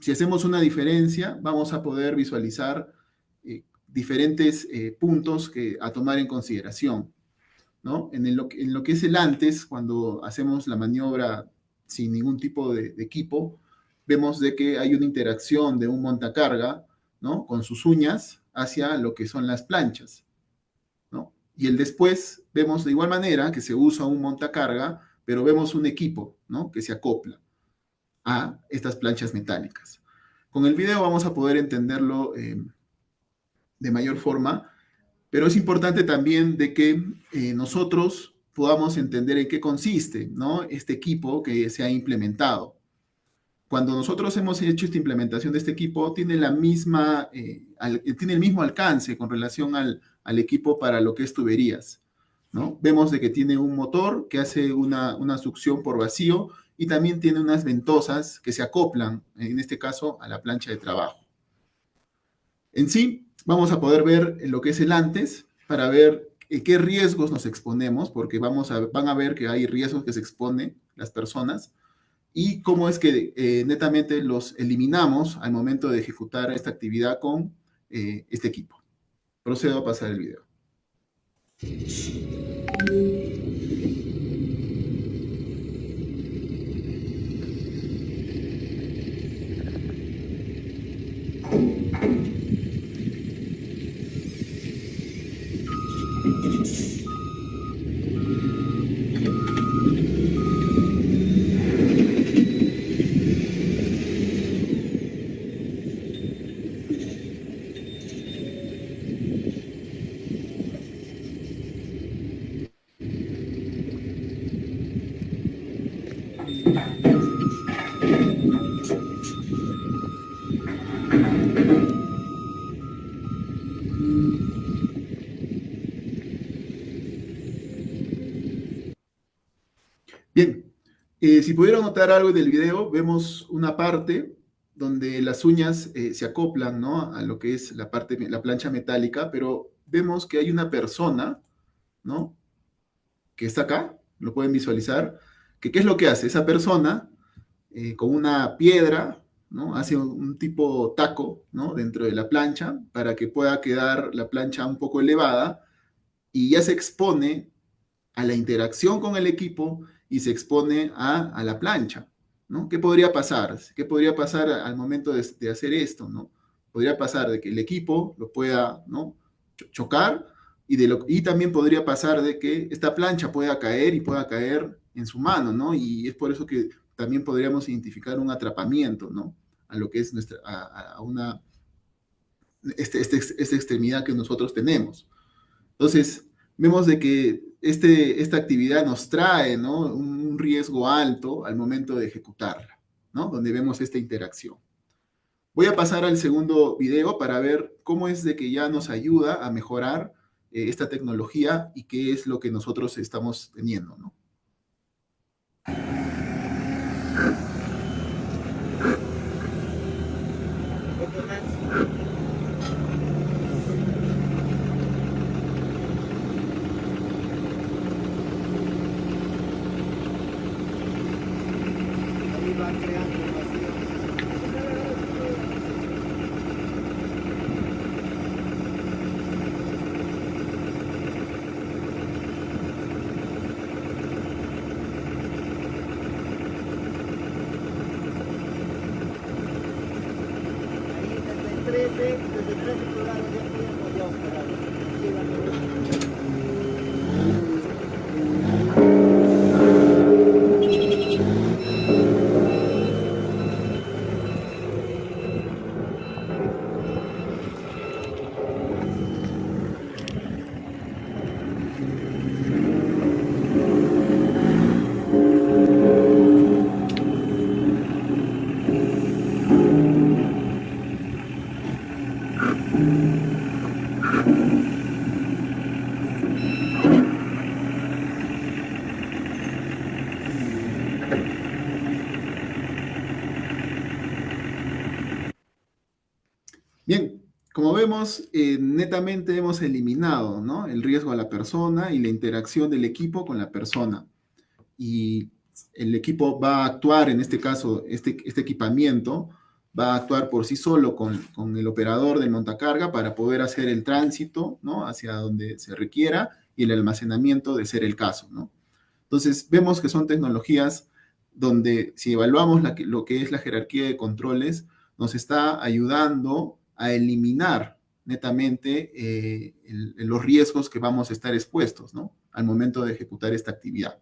si hacemos una diferencia, vamos a poder visualizar diferentes puntos a tomar en consideración, ¿no? En lo que es el antes, cuando hacemos la maniobra sin ningún tipo de equipo, vemos de que hay una interacción de un montacarga, ¿no? Con sus uñas hacia lo que son las planchas, ¿no? Y el después vemos de igual manera que se usa un montacarga, pero vemos un equipo, ¿no? Que se acopla a estas planchas metálicas. Con el video vamos a poder entenderlo de mayor forma, pero es importante también de que nosotros podamos entender en qué consiste, ¿no? Este equipo que se ha implementado. Cuando nosotros hemos hecho esta implementación de este equipo, tiene el mismo alcance con relación al equipo para lo que es tuberías, ¿no? Vemos de que tiene un motor que hace una succión por vacío y también tiene unas ventosas que se acoplan, en este caso, a la plancha de trabajo. En sí, vamos a poder ver lo que es el antes para ver qué riesgos nos exponemos, porque van a ver que hay riesgos que se exponen las personas y cómo es que netamente los eliminamos al momento de ejecutar esta actividad con este equipo. Procedo a pasar el video. Bien, si pudieron notar algo del video, vemos una parte donde las uñas se acoplan, ¿no? A lo que es la plancha metálica, pero vemos que hay una persona, ¿no? Que está acá, lo pueden visualizar, que ¿qué es lo que hace? Esa persona, con una piedra, ¿no? Hace un tipo taco, ¿no? Dentro de la plancha para que pueda quedar la plancha un poco elevada y ya se expone a la interacción con el equipo y se expone a la plancha, ¿no? ¿Qué podría pasar? ¿Qué podría pasar al momento de hacer esto, ¿no? Podría pasar de que el equipo lo pueda, ¿no? chocar y también podría pasar de que esta plancha pueda caer en su mano, ¿no? Y es por eso que también podríamos identificar un atrapamiento, ¿no? A lo que es esta extremidad que nosotros tenemos. Entonces, vemos de que esta actividad nos trae, ¿no? un riesgo alto al momento de ejecutarla, ¿no? Donde vemos esta interacción. Voy a pasar al segundo video para ver cómo es de que ya nos ayuda a mejorar esta tecnología y qué es lo que nosotros estamos teniendo, ¿no? Bien, como vemos, netamente hemos eliminado, ¿no?, el riesgo a la persona y la interacción del equipo con la persona. Y el equipo va a actuar, en este caso, este equipamiento va a actuar por sí solo con el operador del montacarga para poder hacer el tránsito, ¿no?, hacia donde se requiera y el almacenamiento de ser el caso, ¿no? Entonces, vemos que son tecnologías donde si evaluamos lo que es la jerarquía de controles, nos está ayudando a eliminar netamente los riesgos que vamos a estar expuestos, ¿no?, al momento de ejecutar esta actividad.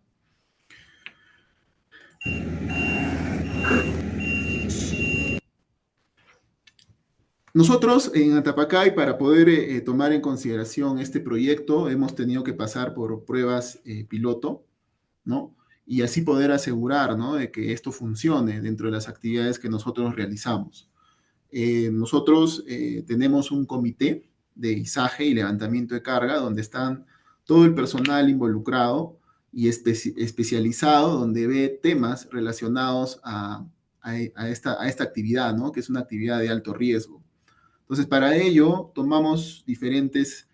Nosotros en Atapacay, para poder tomar en consideración este proyecto, hemos tenido que pasar por pruebas piloto, ¿no? Y así poder asegurar, ¿no?, de que esto funcione dentro de las actividades que nosotros realizamos. Nosotros tenemos un comité de izaje y levantamiento de carga donde están todo el personal involucrado y especializado, donde ve temas relacionados a esta actividad, ¿no?, que es una actividad de alto riesgo. Entonces, para ello, tomamos diferentes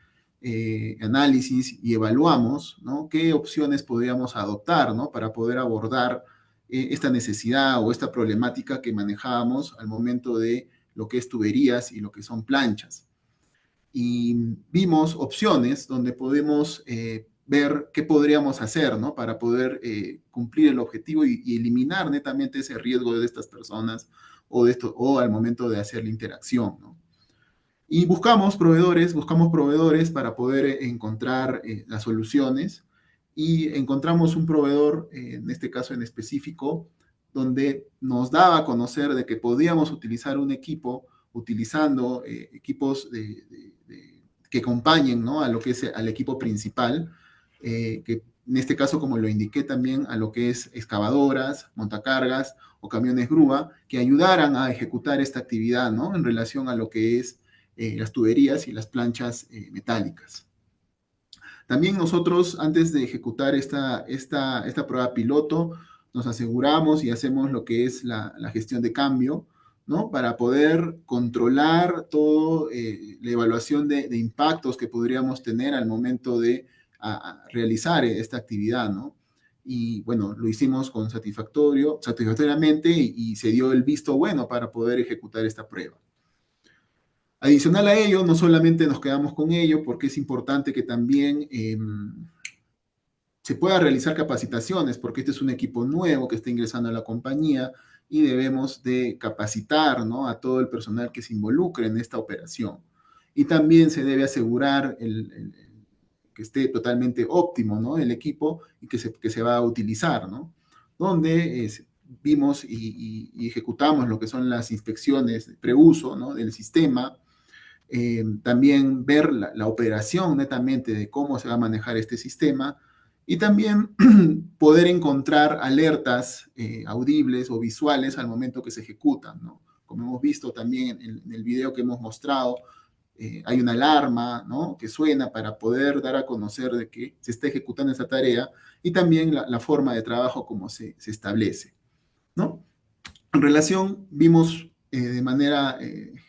análisis y evaluamos, ¿no?, qué opciones podríamos adoptar, ¿no?, para poder abordar esta necesidad o esta problemática que manejábamos al momento de lo que es tuberías y lo que son planchas. Y vimos opciones donde podemos ver qué podríamos hacer, ¿no?, para poder cumplir el objetivo y eliminar netamente ese riesgo de estas personas o al momento de hacer la interacción, ¿no? Y buscamos proveedores para poder encontrar las soluciones y encontramos un proveedor, en este caso en específico, donde nos daba a conocer de que podíamos utilizar un equipo utilizando equipos que acompañen, ¿no?, a lo que es al equipo principal, que en este caso, como lo indiqué también, a lo que es excavadoras, montacargas o camiones grúa, que ayudaran a ejecutar esta actividad, ¿no?, en relación a lo que es las tuberías y las planchas metálicas. También nosotros, antes de ejecutar esta prueba piloto, nos aseguramos y hacemos lo que es la gestión de cambio, ¿no?, para poder controlar todo la evaluación de impactos que podríamos tener al momento de realizar esta actividad, ¿no? Y bueno, lo hicimos satisfactoriamente y se dio el visto bueno para poder ejecutar esta prueba. Adicional a ello, no solamente nos quedamos con ello, porque es importante que también se pueda realizar capacitaciones, porque este es un equipo nuevo que está ingresando a la compañía y debemos de capacitar, ¿no?, a todo el personal que se involucre en esta operación. Y también se debe asegurar que esté totalmente óptimo, ¿no?, el equipo y que se va a utilizar, ¿no? Donde vimos y ejecutamos lo que son las inspecciones de preuso, ¿no?, del sistema. También ver la operación netamente de cómo se va a manejar este sistema y también poder encontrar alertas audibles o visuales al momento que se ejecutan, ¿no? Como hemos visto también en el video que hemos mostrado, hay una alarma, ¿no?, que suena para poder dar a conocer de que se está ejecutando esa tarea y también la forma de trabajo como se establece, ¿no? En relación, vimos de manera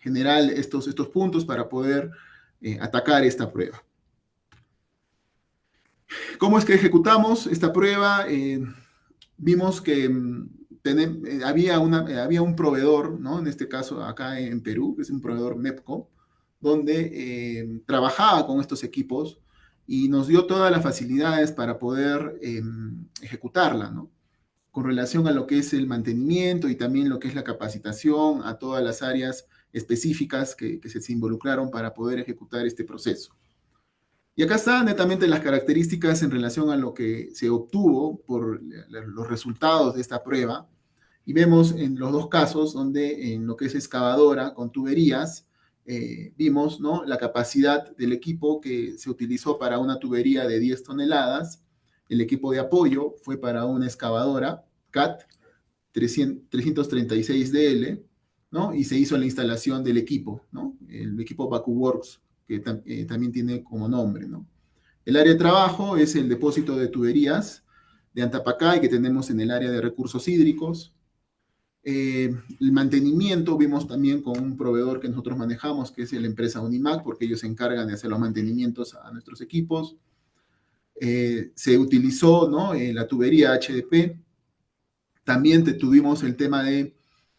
general estos puntos para poder atacar esta prueba. ¿Cómo es que ejecutamos esta prueba? Vimos que había un proveedor, ¿no?, en este caso acá en Perú, que es un proveedor MEPCO, donde trabajaba con estos equipos y nos dio todas las facilidades para poder ejecutarla, ¿no?, con relación a lo que es el mantenimiento y también lo que es la capacitación a todas las áreas específicas que se involucraron para poder ejecutar este proceso. Y acá están netamente las características en relación a lo que se obtuvo por los resultados de esta prueba. Y vemos en los dos casos donde en lo que es excavadora con tuberías, vimos, ¿no?, la capacidad del equipo que se utilizó para una tubería de 10 toneladas. El equipo de apoyo fue para una excavadora CAT 336DL, ¿no?, y se hizo la instalación del equipo, ¿no?, el equipo VacuWorks, que también tiene como nombre, ¿no? El área de trabajo es el depósito de tuberías de Antapacay que tenemos en el área de recursos hídricos. El mantenimiento, vimos también con un proveedor que nosotros manejamos, que es la empresa Unimac, porque ellos se encargan de hacer los mantenimientos a nuestros equipos. Se utilizó, ¿no? La tubería HDP. También tuvimos el tema de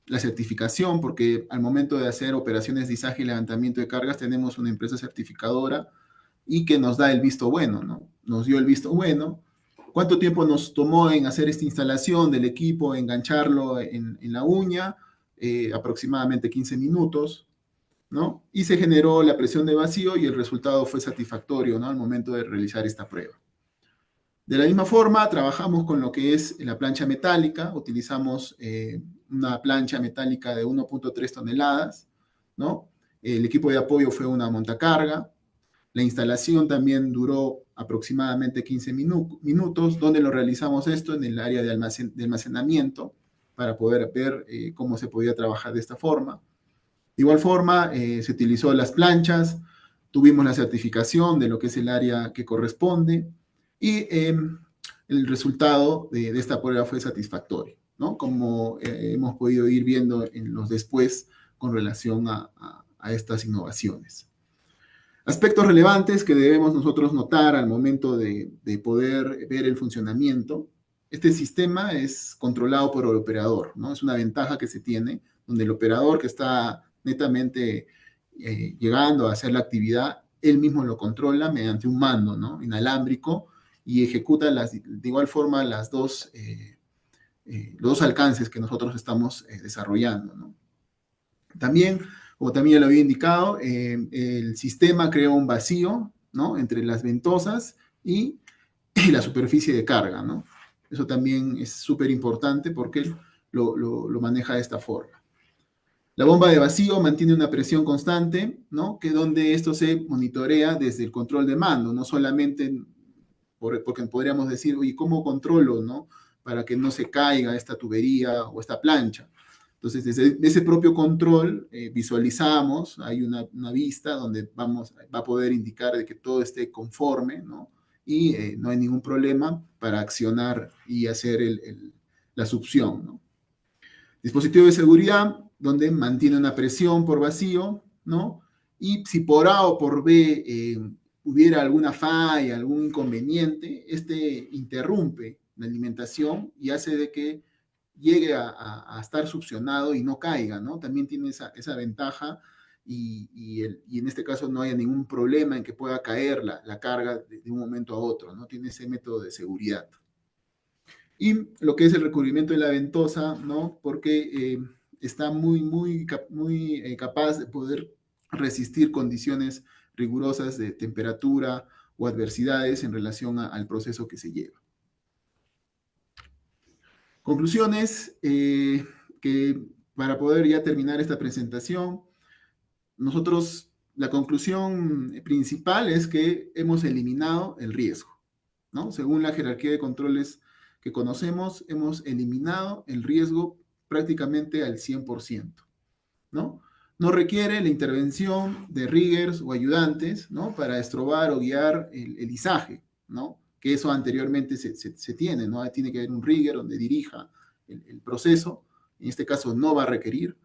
la certificación, porque al momento de hacer operaciones de izaje y levantamiento de cargas, tenemos una empresa certificadora y que nos da el visto bueno, ¿no? Nos dio el visto bueno. ¿Cuánto tiempo nos tomó en hacer esta instalación del equipo, engancharlo en la uña? Aproximadamente 15 minutos, ¿no? Y se generó la presión de vacío y el resultado fue satisfactorio, ¿no? Al momento de realizar esta prueba. De la misma forma, trabajamos con lo que es la plancha metálica. Utilizamos una plancha metálica de 1.3 toneladas, ¿no? El equipo de apoyo fue una montacarga. La instalación también duró aproximadamente 15 minutos, donde lo realizamos esto en el área de almacenamiento para poder ver cómo se podía trabajar de esta forma. De igual forma, se utilizó las planchas, tuvimos la certificación de lo que es el área que corresponde y el resultado de esta prueba fue satisfactorio, ¿no? Como hemos podido ir viendo en los después con relación a estas innovaciones. Aspectos relevantes que debemos nosotros notar al momento de poder ver el funcionamiento. Este sistema es controlado por el operador, ¿no? Es una ventaja que se tiene, donde el operador que está netamente llegando a hacer la actividad, él mismo lo controla mediante un mando, ¿no? Inalámbrico y ejecuta de igual forma los dos alcances que nosotros estamos desarrollando, ¿no? También, como también ya lo había indicado, el sistema crea un vacío, ¿no? Entre las ventosas y la superficie de carga, ¿no? Eso también es súper importante porque lo maneja de esta forma. La bomba de vacío mantiene una presión constante, ¿no? Que donde esto se monitorea desde el control de mando, no solamente porque podríamos decir, oye, ¿cómo controlo, no? Para que no se caiga esta tubería o esta plancha. Entonces, desde ese propio control visualizamos, hay una vista donde va a poder indicar de que todo esté conforme, ¿no? Y no hay ningún problema para accionar y hacer la succión, ¿no? Dispositivo de seguridad, donde mantiene una presión por vacío, ¿no? Y si por A o por B hubiera alguna falla, algún inconveniente, este interrumpe la alimentación y hace de que llegue a estar succionado y no caiga, ¿no? También tiene esa ventaja y en este caso no haya ningún problema en que pueda caer la carga de un momento a otro, ¿no? Tiene ese método de seguridad. Y lo que es el recubrimiento de la ventosa, ¿no? Porque está muy capaz de poder resistir condiciones rigurosas de temperatura o adversidades en relación al proceso que se lleva. Conclusiones, que para poder ya terminar esta presentación, la conclusión principal es que hemos eliminado el riesgo, ¿no? Según la jerarquía de controles que conocemos, hemos eliminado el riesgo prácticamente al 100%, ¿no? No requiere la intervención de riggers o ayudantes, ¿no? Para estrobar o guiar el izaje, ¿no? Que eso anteriormente se tiene, ¿no? Tiene que haber un rigger donde dirija el proceso. En este caso no va a requerir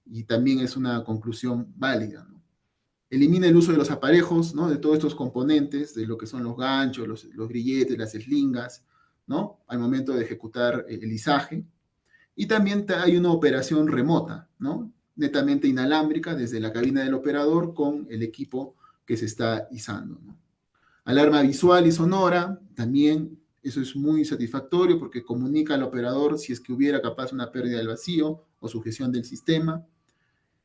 y también es una conclusión válida, ¿no? Elimina el uso de los aparejos, ¿no? De todos estos componentes, de lo que son los ganchos, los grilletes, las eslingas, ¿no? Al momento de ejecutar el izaje. Y también hay una operación remota, ¿no? Netamente inalámbrica desde la cabina del operador con el equipo que se está izando, ¿no? Alarma visual y sonora, también eso es muy satisfactorio porque comunica al operador si es que hubiera capaz una pérdida del vacío o sujeción del sistema.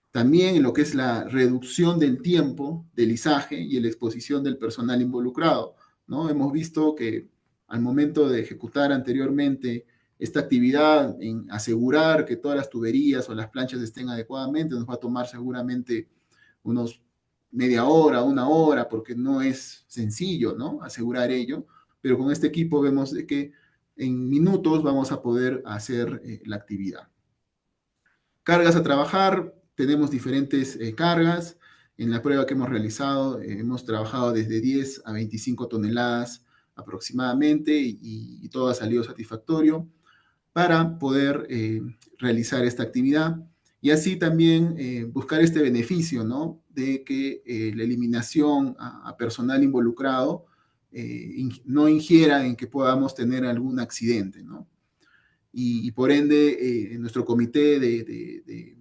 También en lo que es la reducción del tiempo del izaje y la exposición del personal involucrado, ¿no? Hemos visto que al momento de ejecutar anteriormente esta actividad en asegurar que todas las tuberías o las planchas estén adecuadamente, nos va a tomar seguramente unos media hora, una hora, porque no es sencillo, ¿no? Asegurar ello, pero con este equipo vemos de que en minutos vamos a poder hacer la actividad. Cargas a trabajar, tenemos diferentes cargas. En la prueba que hemos realizado, hemos trabajado desde 10 a 25 toneladas aproximadamente y todo ha salido satisfactorio. para poder realizar esta actividad y así también buscar este beneficio, ¿no? De que la eliminación a personal involucrado no ingiera en que podamos tener algún accidente, ¿no? Y por ende, en nuestro comité de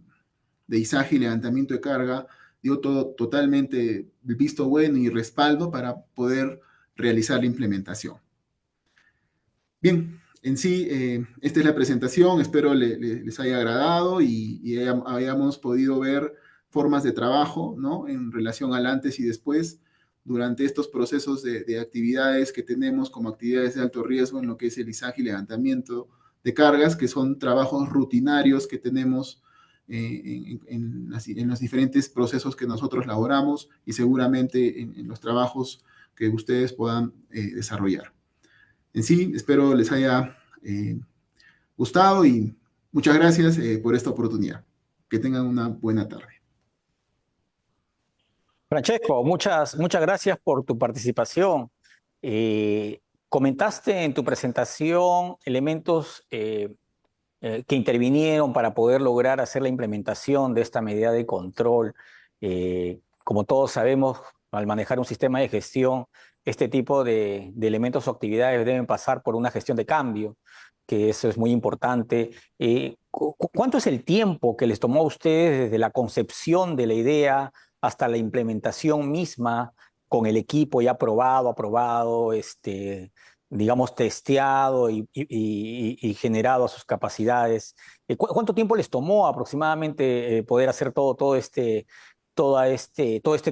izaje y levantamiento de carga dio todo totalmente visto bueno y respaldo para poder realizar la implementación. Bien, en sí, esta es la presentación, espero les haya agradado y hayamos podido ver formas de trabajo, ¿no? En relación al antes y después, durante estos procesos de actividades que tenemos como actividades de alto riesgo en lo que es el izaje y levantamiento de cargas, que son trabajos rutinarios que tenemos en los diferentes procesos que nosotros laboramos y seguramente en los trabajos que ustedes puedan desarrollar. En sí, espero les haya gustado y muchas gracias por esta oportunidad. Que tengan una buena tarde. Francesco, muchas gracias por tu participación. Comentaste en tu presentación elementos que intervinieron para poder lograr hacer la implementación de esta medida de control. Como todos sabemos, al manejar un sistema de gestión, este tipo de elementos o actividades deben pasar por una gestión de cambio, que eso es muy importante. ¿Cuánto es el tiempo que les tomó a ustedes desde la concepción de la idea hasta la implementación misma con el equipo ya aprobado, digamos, testeado y generado a sus capacidades? ¿Cuánto tiempo les tomó aproximadamente poder hacer todo este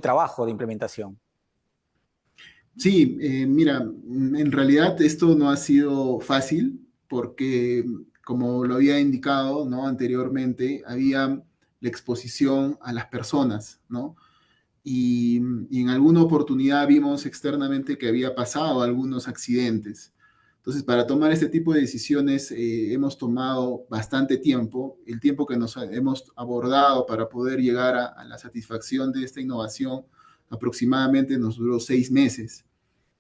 trabajo de implementación? Sí, mira, en realidad esto no ha sido fácil porque, como lo había indicado, ¿no? Anteriormente, había la exposición a las personas, ¿no? Y en alguna oportunidad vimos externamente que había pasado algunos accidentes. Entonces, para tomar este tipo de decisiones hemos tomado bastante tiempo. El tiempo que nos hemos abordado para poder llegar a la satisfacción de esta innovación aproximadamente nos duró 6 meses,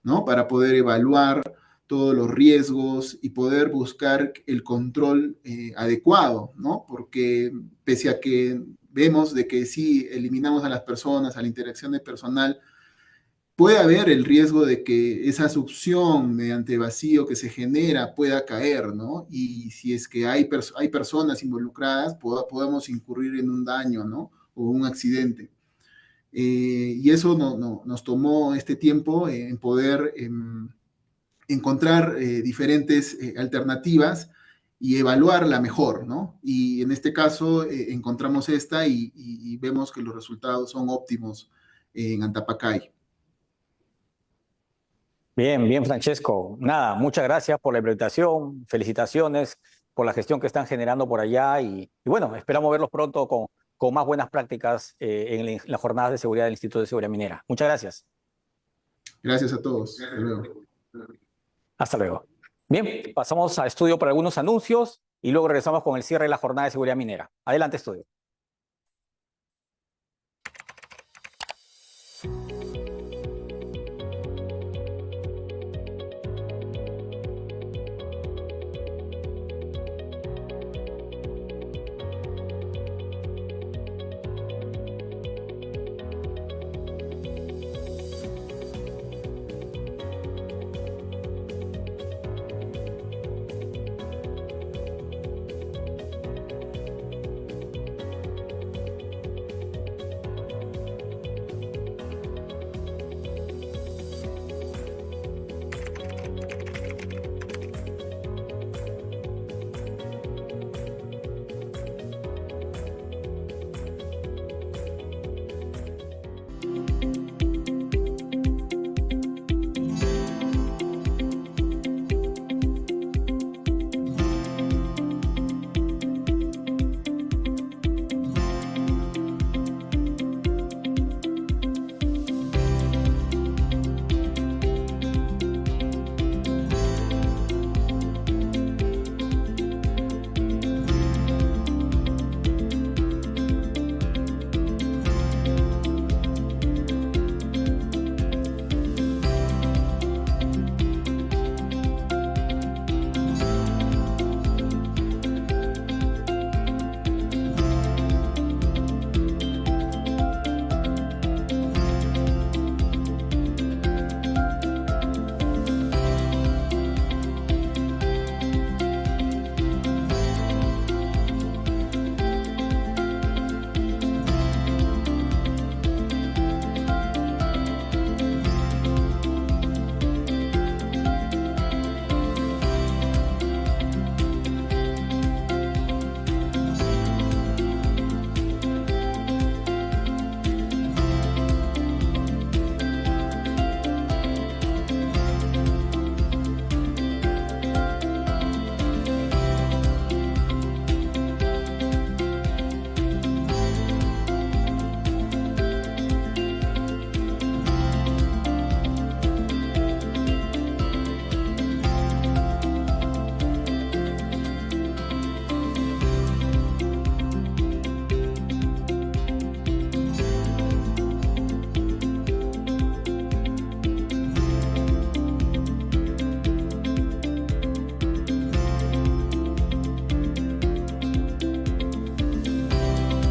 ¿no? Para poder evaluar todos los riesgos y poder buscar el control adecuado, ¿no? Porque pese a que vemos de que si eliminamos a las personas, a la interacción de personal, puede haber el riesgo de que esa succión mediante vacío que se genera pueda caer, ¿no? Y si es que hay personas involucradas, podemos incurrir en un daño, ¿no? O un accidente. Y eso nos tomó este tiempo en poder encontrar diferentes alternativas y evaluar la mejor, ¿no? Y en este caso encontramos esta y vemos que los resultados son óptimos en Antapacay. Bien, Francesco. Nada, muchas gracias por la implementación, felicitaciones por la gestión que están generando por allá y bueno, esperamos verlos pronto con más buenas prácticas en las jornadas de seguridad del Instituto de Seguridad Minera. Muchas gracias. Gracias a todos. Hasta luego. Hasta luego. Bien, pasamos a estudio para algunos anuncios y luego regresamos con el cierre de la jornada de seguridad minera. Adelante, estudio.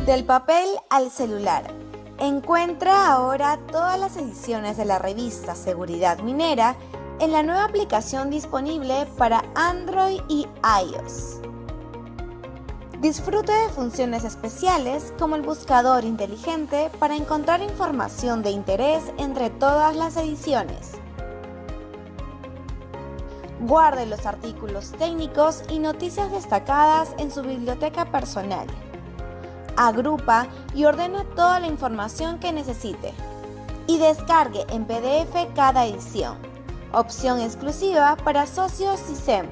Del papel al celular. Encuentra ahora todas las ediciones de la revista Seguridad Minera en la nueva aplicación disponible para Android y iOS. Disfrute de funciones especiales como el buscador inteligente para encontrar información de interés entre todas las ediciones. Guarde los artículos técnicos y noticias destacadas en su biblioteca personal. Agrupa y ordena toda la información que necesite. Y descargue en PDF cada edición. Opción exclusiva para socios SISEM.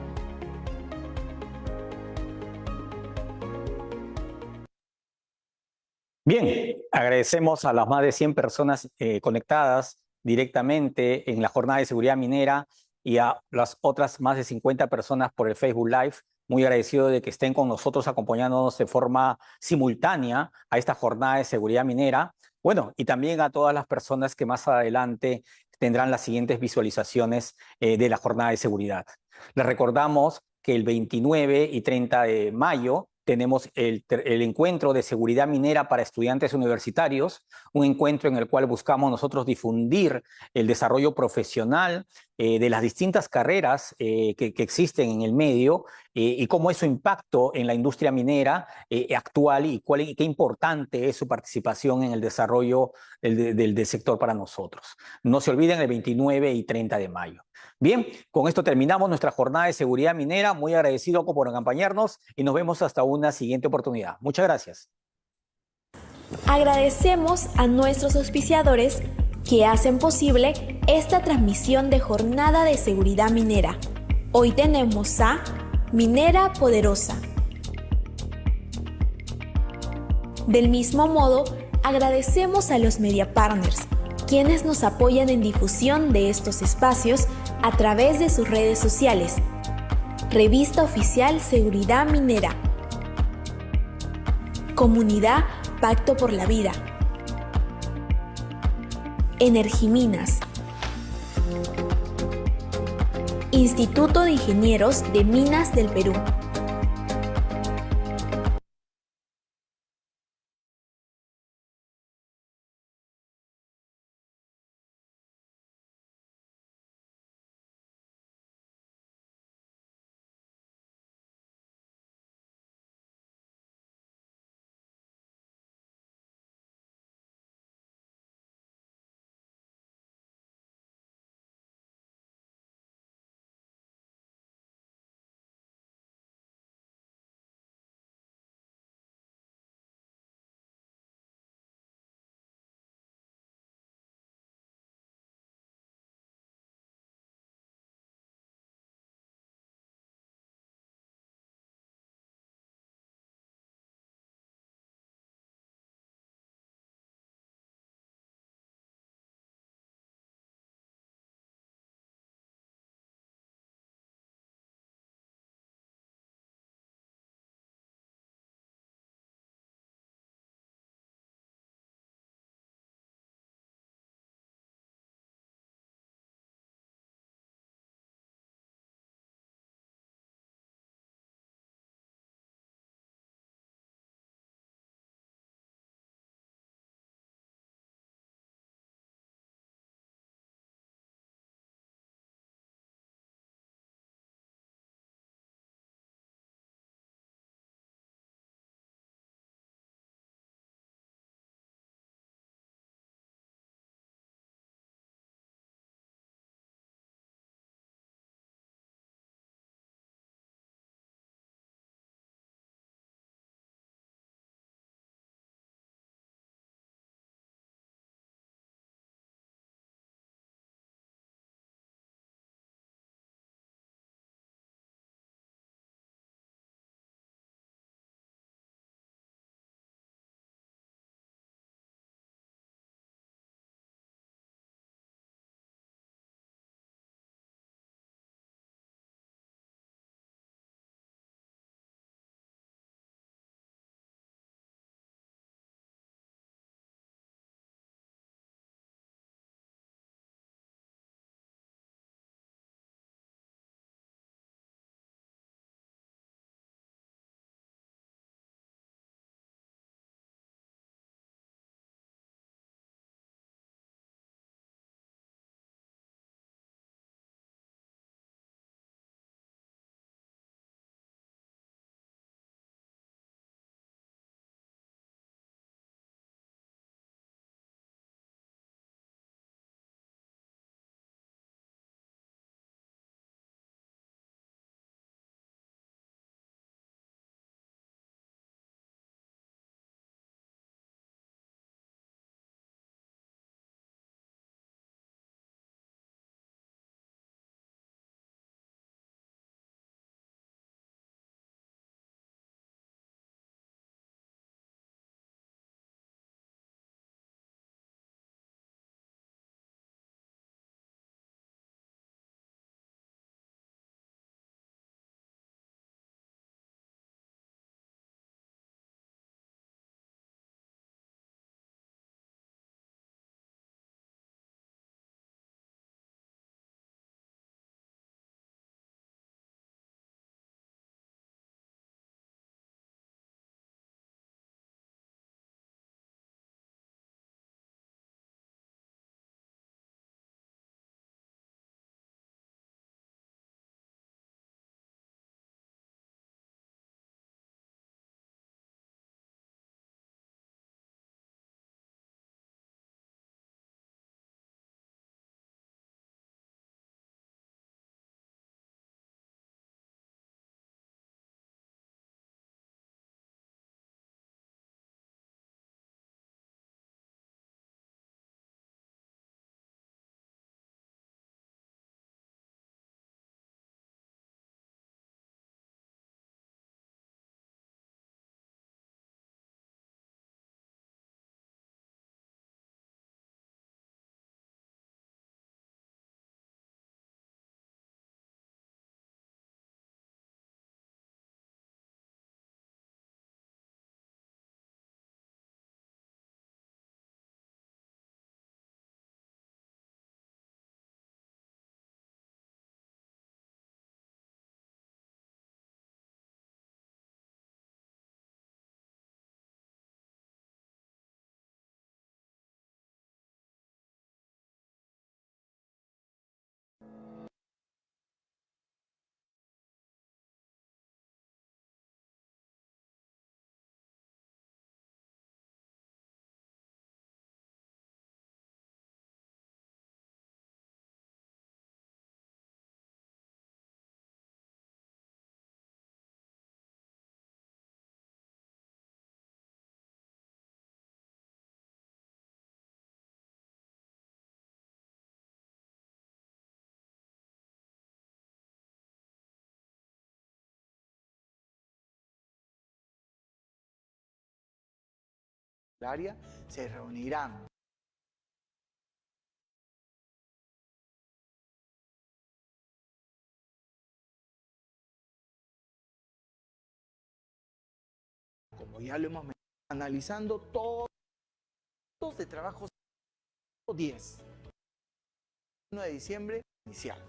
Bien, agradecemos a las más de 100 personas conectadas directamente en la jornada de seguridad minera y a las otras más de 50 personas por el Facebook Live. Muy agradecido de que estén con nosotros acompañándonos de forma simultánea a esta jornada de seguridad minera. Bueno, y también a todas las personas que más adelante tendrán las siguientes visualizaciones de la jornada de seguridad. Les recordamos que el 29 y 30 de mayo tenemos el encuentro de seguridad minera para estudiantes universitarios, un encuentro en el cual buscamos nosotros difundir el desarrollo profesional de las distintas carreras que existen en el medio y cómo es su impacto en la industria minera actual y qué importante es su participación en el desarrollo del sector para nosotros. No se olviden el 29 y 30 de mayo. Bien, con esto terminamos nuestra jornada de seguridad minera. Muy agradecido por acompañarnos y nos vemos hasta una siguiente oportunidad. Muchas gracias. Agradecemos a nuestros auspiciadores que hacen posible esta transmisión de jornada de seguridad minera. Hoy tenemos a Minera Poderosa. Del mismo modo, agradecemos a los media partners, quienes nos apoyan en difusión de estos espacios a través de sus redes sociales. Revista Oficial Seguridad Minera. Comunidad Pacto por la Vida. Energiminas. Instituto de Ingenieros de Minas del Perú. área se reunirán. Como ya lo hemos mencionado, analizando todos los de trabajo 10. 1 de diciembre inicial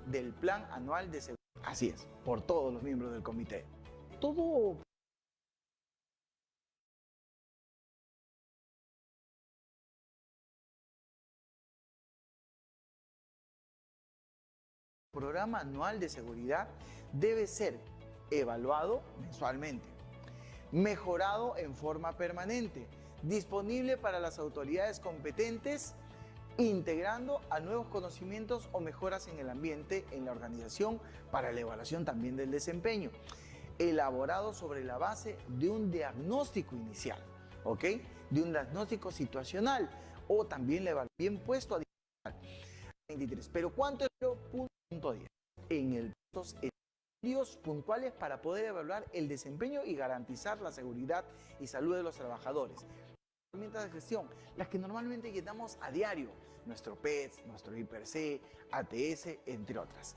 del Plan Anual de Seguridad. Así es, por todos los miembros del comité. Todo programa anual de seguridad debe ser evaluado mensualmente, mejorado en forma permanente, disponible para las autoridades competentes, integrando a nuevos conocimientos o mejoras en el ambiente, en la organización, para la evaluación también del desempeño, elaborado sobre la base de un diagnóstico inicial, ¿ok? De un diagnóstico situacional, o también la evaluación bien puesto a 23. Pero ¿cuánto es el punto 10? En el estudios puntuales para poder evaluar el desempeño y garantizar la seguridad y salud de los trabajadores. Herramientas de gestión, las que normalmente llenamos a diario, nuestro PETS, nuestro IPRC, ATS, entre otras.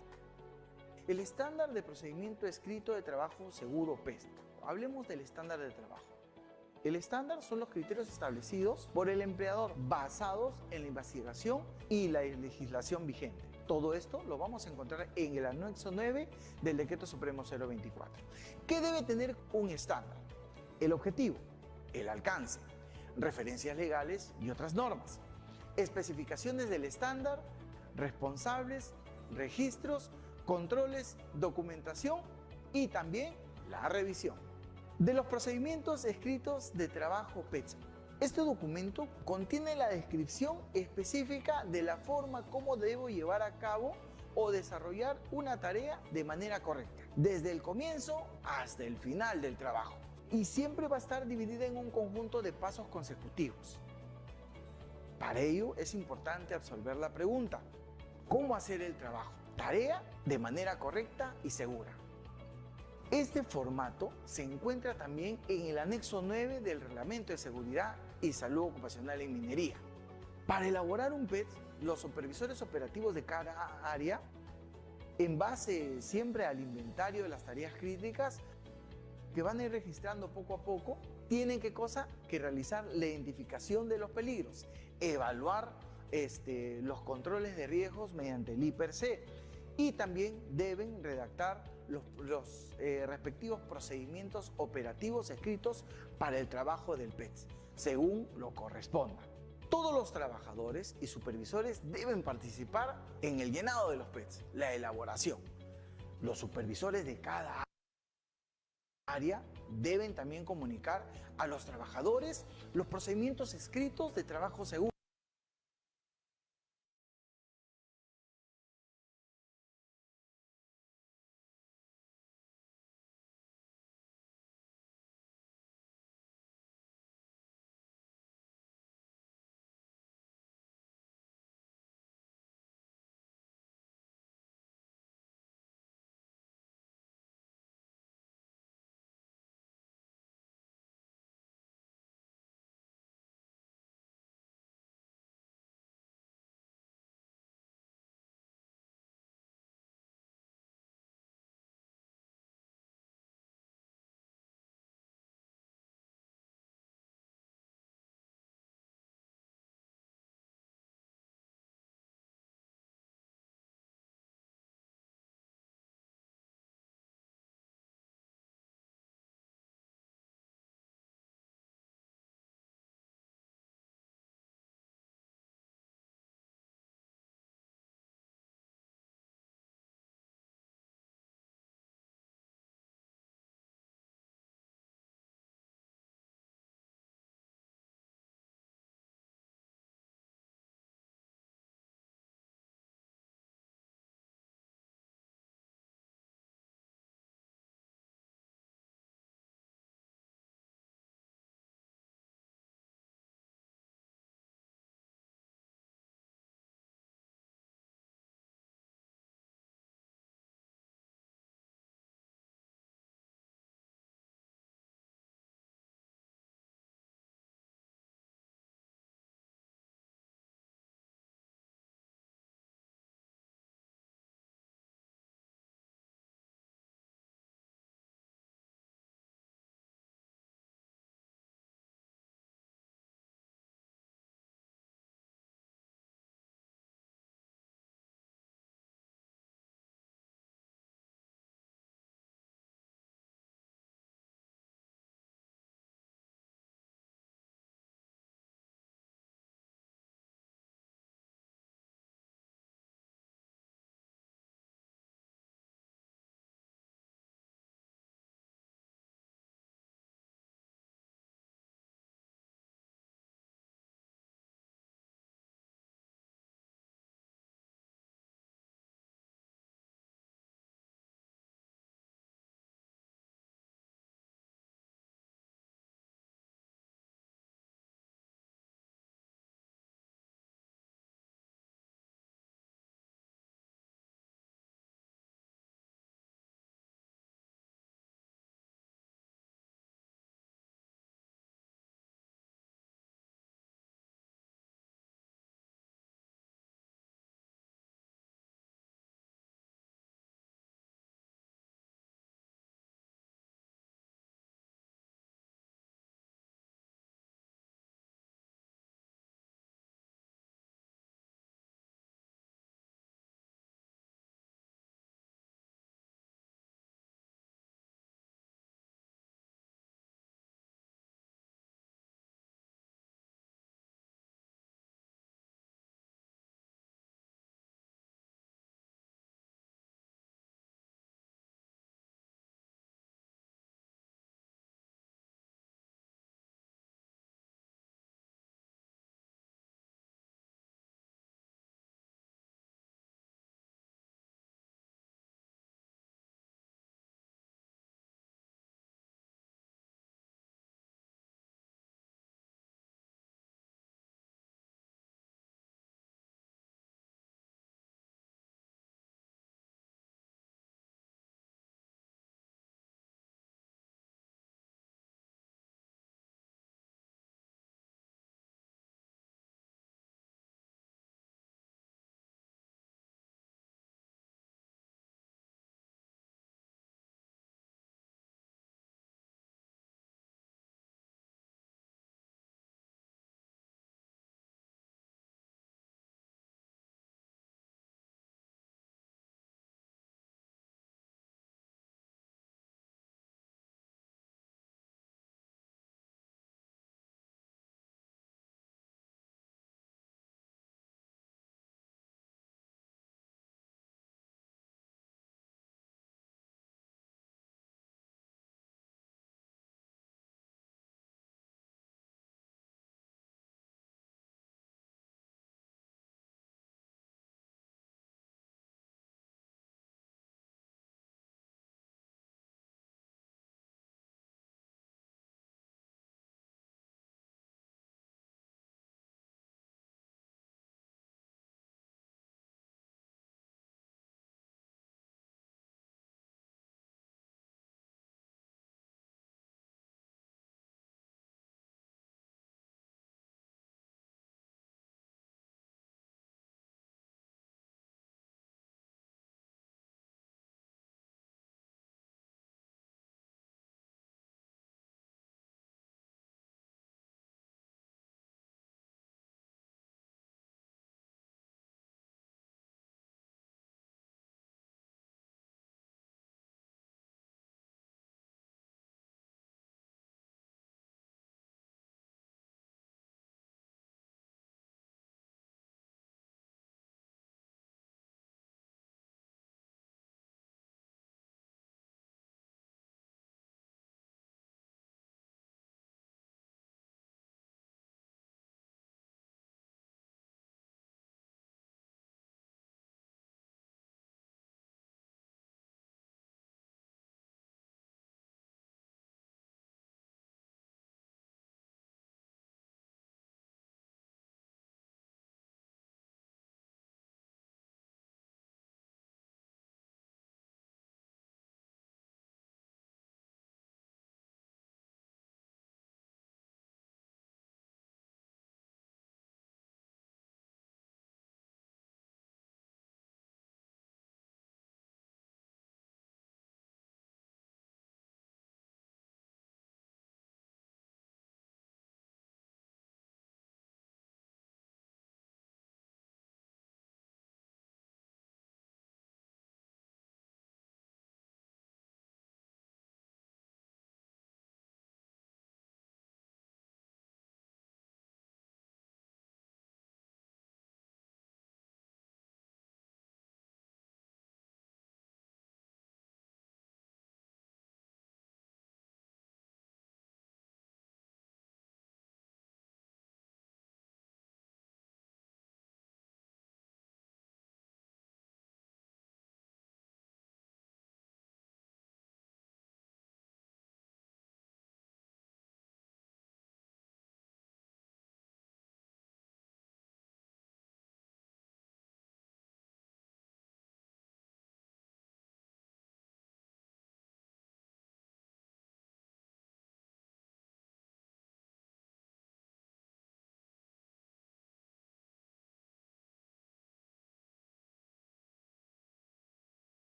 El estándar de procedimiento escrito de trabajo seguro PES. Hablemos del estándar de trabajo. El estándar son los criterios establecidos por el empleador basados en la investigación y la legislación vigente. Todo esto lo vamos a encontrar en el anexo 9 del Decreto Supremo 024. ¿Qué debe tener un estándar? El objetivo, el alcance, referencias legales y otras normas, especificaciones del estándar, responsables, registros, controles, documentación y también la revisión. De los procedimientos escritos de trabajo PETS. Este documento contiene la descripción específica de la forma como debo llevar a cabo o desarrollar una tarea de manera correcta, desde el comienzo hasta el final del trabajo. Y siempre va a estar dividida en un conjunto de pasos consecutivos. Para ello es importante absolver la pregunta: ¿cómo hacer el trabajo? Tarea de manera correcta y segura. Este formato se encuentra también en el anexo 9 del Reglamento de Seguridad y Salud Ocupacional en Minería. Para elaborar un PETS, los supervisores operativos de cada área, en base siempre al inventario de las tareas críticas, que van a ir registrando poco a poco, tienen que realizar la identificación de los peligros, evaluar los controles de riesgos mediante el IPRC, y también deben redactar los respectivos procedimientos operativos escritos para el trabajo del PETS, según lo corresponda. Todos los trabajadores y supervisores deben participar en el llenado de los PETS, la elaboración. Los supervisores de cada área deben también comunicar a los trabajadores los procedimientos escritos de trabajo seguro.